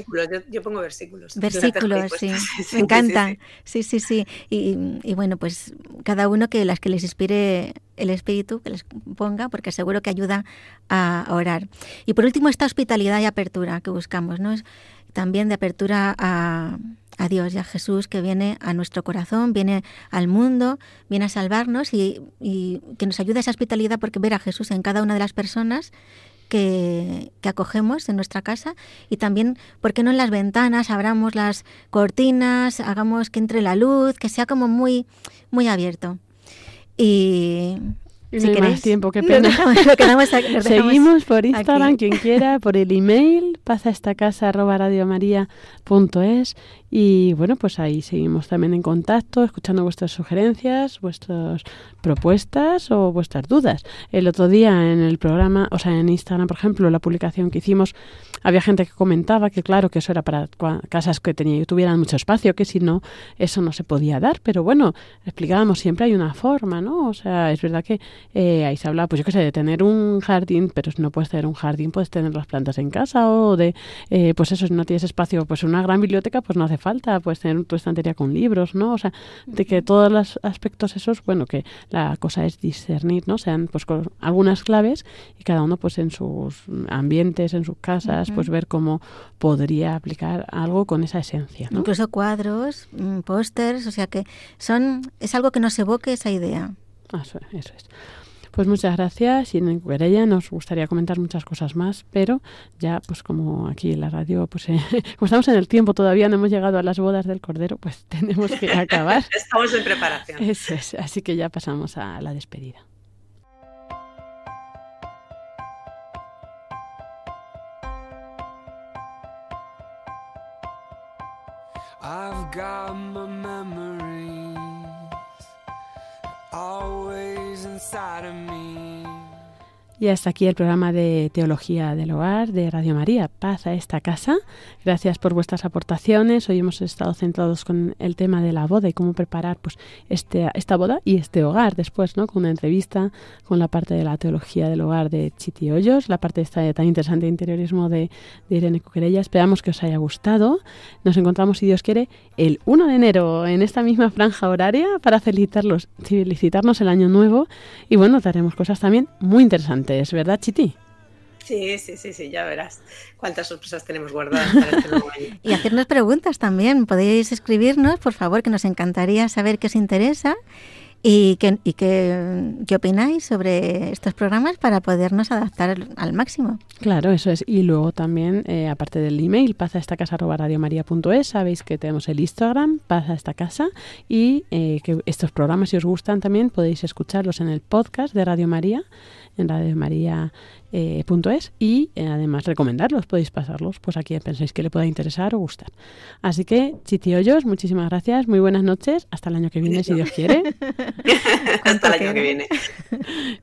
Yo pongo versículos. Versículos, sí. Me encantan. Sí. Y bueno, pues cada uno las que les inspire el espíritu, que les ponga, porque seguro que ayuda a orar. Y por último, esta hospitalidad y apertura que buscamos, ¿no? Es también de apertura a Dios y a Jesús, que viene a nuestro corazón, viene al mundo, viene a salvarnos y que nos ayude a esa hospitalidad, porque ver a Jesús en cada una de las personas que acogemos en nuestra casa. Y también, ¿por qué no en las ventanas abramos las cortinas, hagamos que entre la luz, que sea como muy, muy abierto? Y si no hay más tiempo, qué pena. Seguimos por Instagram, aquí. Quien quiera, por el email, pasaestacasa@radiomaria.es. Y bueno, pues ahí seguimos también en contacto, escuchando vuestras sugerencias, vuestras propuestas o vuestras dudas. El otro día en el programa, o sea, en Instagram, por ejemplo, la publicación que hicimos, había gente que comentaba que claro, que eso era para casas que tuvieran mucho espacio, que si no, eso no se podía dar. Pero bueno, explicábamos, siempre hay una forma, ¿no? O sea, es verdad que ahí se habla, pues yo qué sé, de tener un jardín, pero si no puedes tener un jardín, puedes tener las plantas en casa, o de, pues eso, si no tienes espacio, pues una gran biblioteca, pues no hace falta, puedes tener tu estantería con libros, ¿no? O sea, de que todos los aspectos esos, bueno, que la cosa es discernir, ¿no? Sean pues con algunas claves y cada uno pues en sus ambientes, en sus casas, pues ver cómo podría aplicar algo con esa esencia, ¿no? Incluso cuadros, pósters, o sea que es algo que nos evoque esa idea. Eso es. Pues muchas gracias, y en Querella nos gustaría comentar muchas cosas más, pero ya pues como aquí en la radio, pues como estamos en el tiempo, todavía no hemos llegado a las bodas del Cordero, pues tenemos que acabar. Estamos en preparación. Eso es, así que ya pasamos a la despedida. I've got my memories always inside of me. Y hasta aquí el programa de Teología del Hogar de Radio María, Paz a esta casa. Gracias por vuestras aportaciones. Hoy hemos estado centrados con el tema de la boda y cómo preparar pues esta boda y este hogar después, ¿no? Con una entrevista con la parte de la Teología del Hogar de Chiti Hoyos, la parte esta tan interesante de interiorismo de Irene Cuquerella. Esperamos que os haya gustado. Nos encontramos, si Dios quiere, el 1 de enero en esta misma franja horaria para felicitarnos el año nuevo. Y bueno, daremos cosas también muy interesantes. ¿Es verdad, Chiti? Sí, ya verás cuántas sorpresas tenemos guardadas para este nuevo año. Y hacernos preguntas también. Podéis escribirnos, por favor, que nos encantaría saber qué os interesa y qué opináis sobre estos programas para podernos adaptar al máximo. Claro, eso es. Y luego también, aparte del email, pazaestacasa@radiomaria.es, sabéis que tenemos el Instagram, pazaestacasa, y que estos programas, si os gustan también, podéis escucharlos en el podcast de Radio María, en radiomaria.es, y además recomendarlos, podéis pasarlos pues a quien penséis que le pueda interesar o gustar. Así que, Chiti Hoyos, muchísimas gracias, muy buenas noches, hasta el año que viene, si Dios quiere. Hasta el año que viene.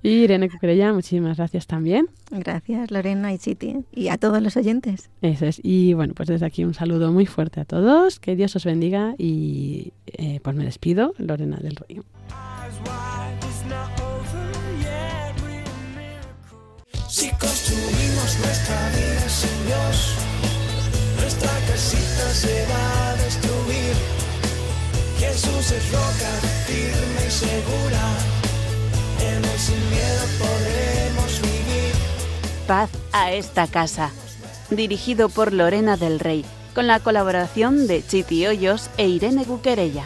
Y Irene Cuquerella, muchísimas gracias también. Gracias, Lorena y Chiti, y a todos los oyentes. Eso es. Y bueno, pues desde aquí un saludo muy fuerte a todos, que Dios os bendiga, y pues me despido, Lorena del Río. Si construimos nuestra vida sin Dios, nuestra casita se va a destruir. Jesús es roca firme y segura, en Él sin miedo podremos vivir. Paz a esta casa, dirigido por Lorena del Rey, con la colaboración de Chiti Hoyos e Irene Cuquerella.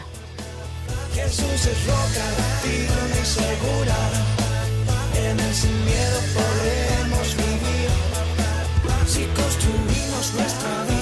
Jesús es roca firme y segura, en Él sin miedo podremos vivir. Si construimos nuestra vida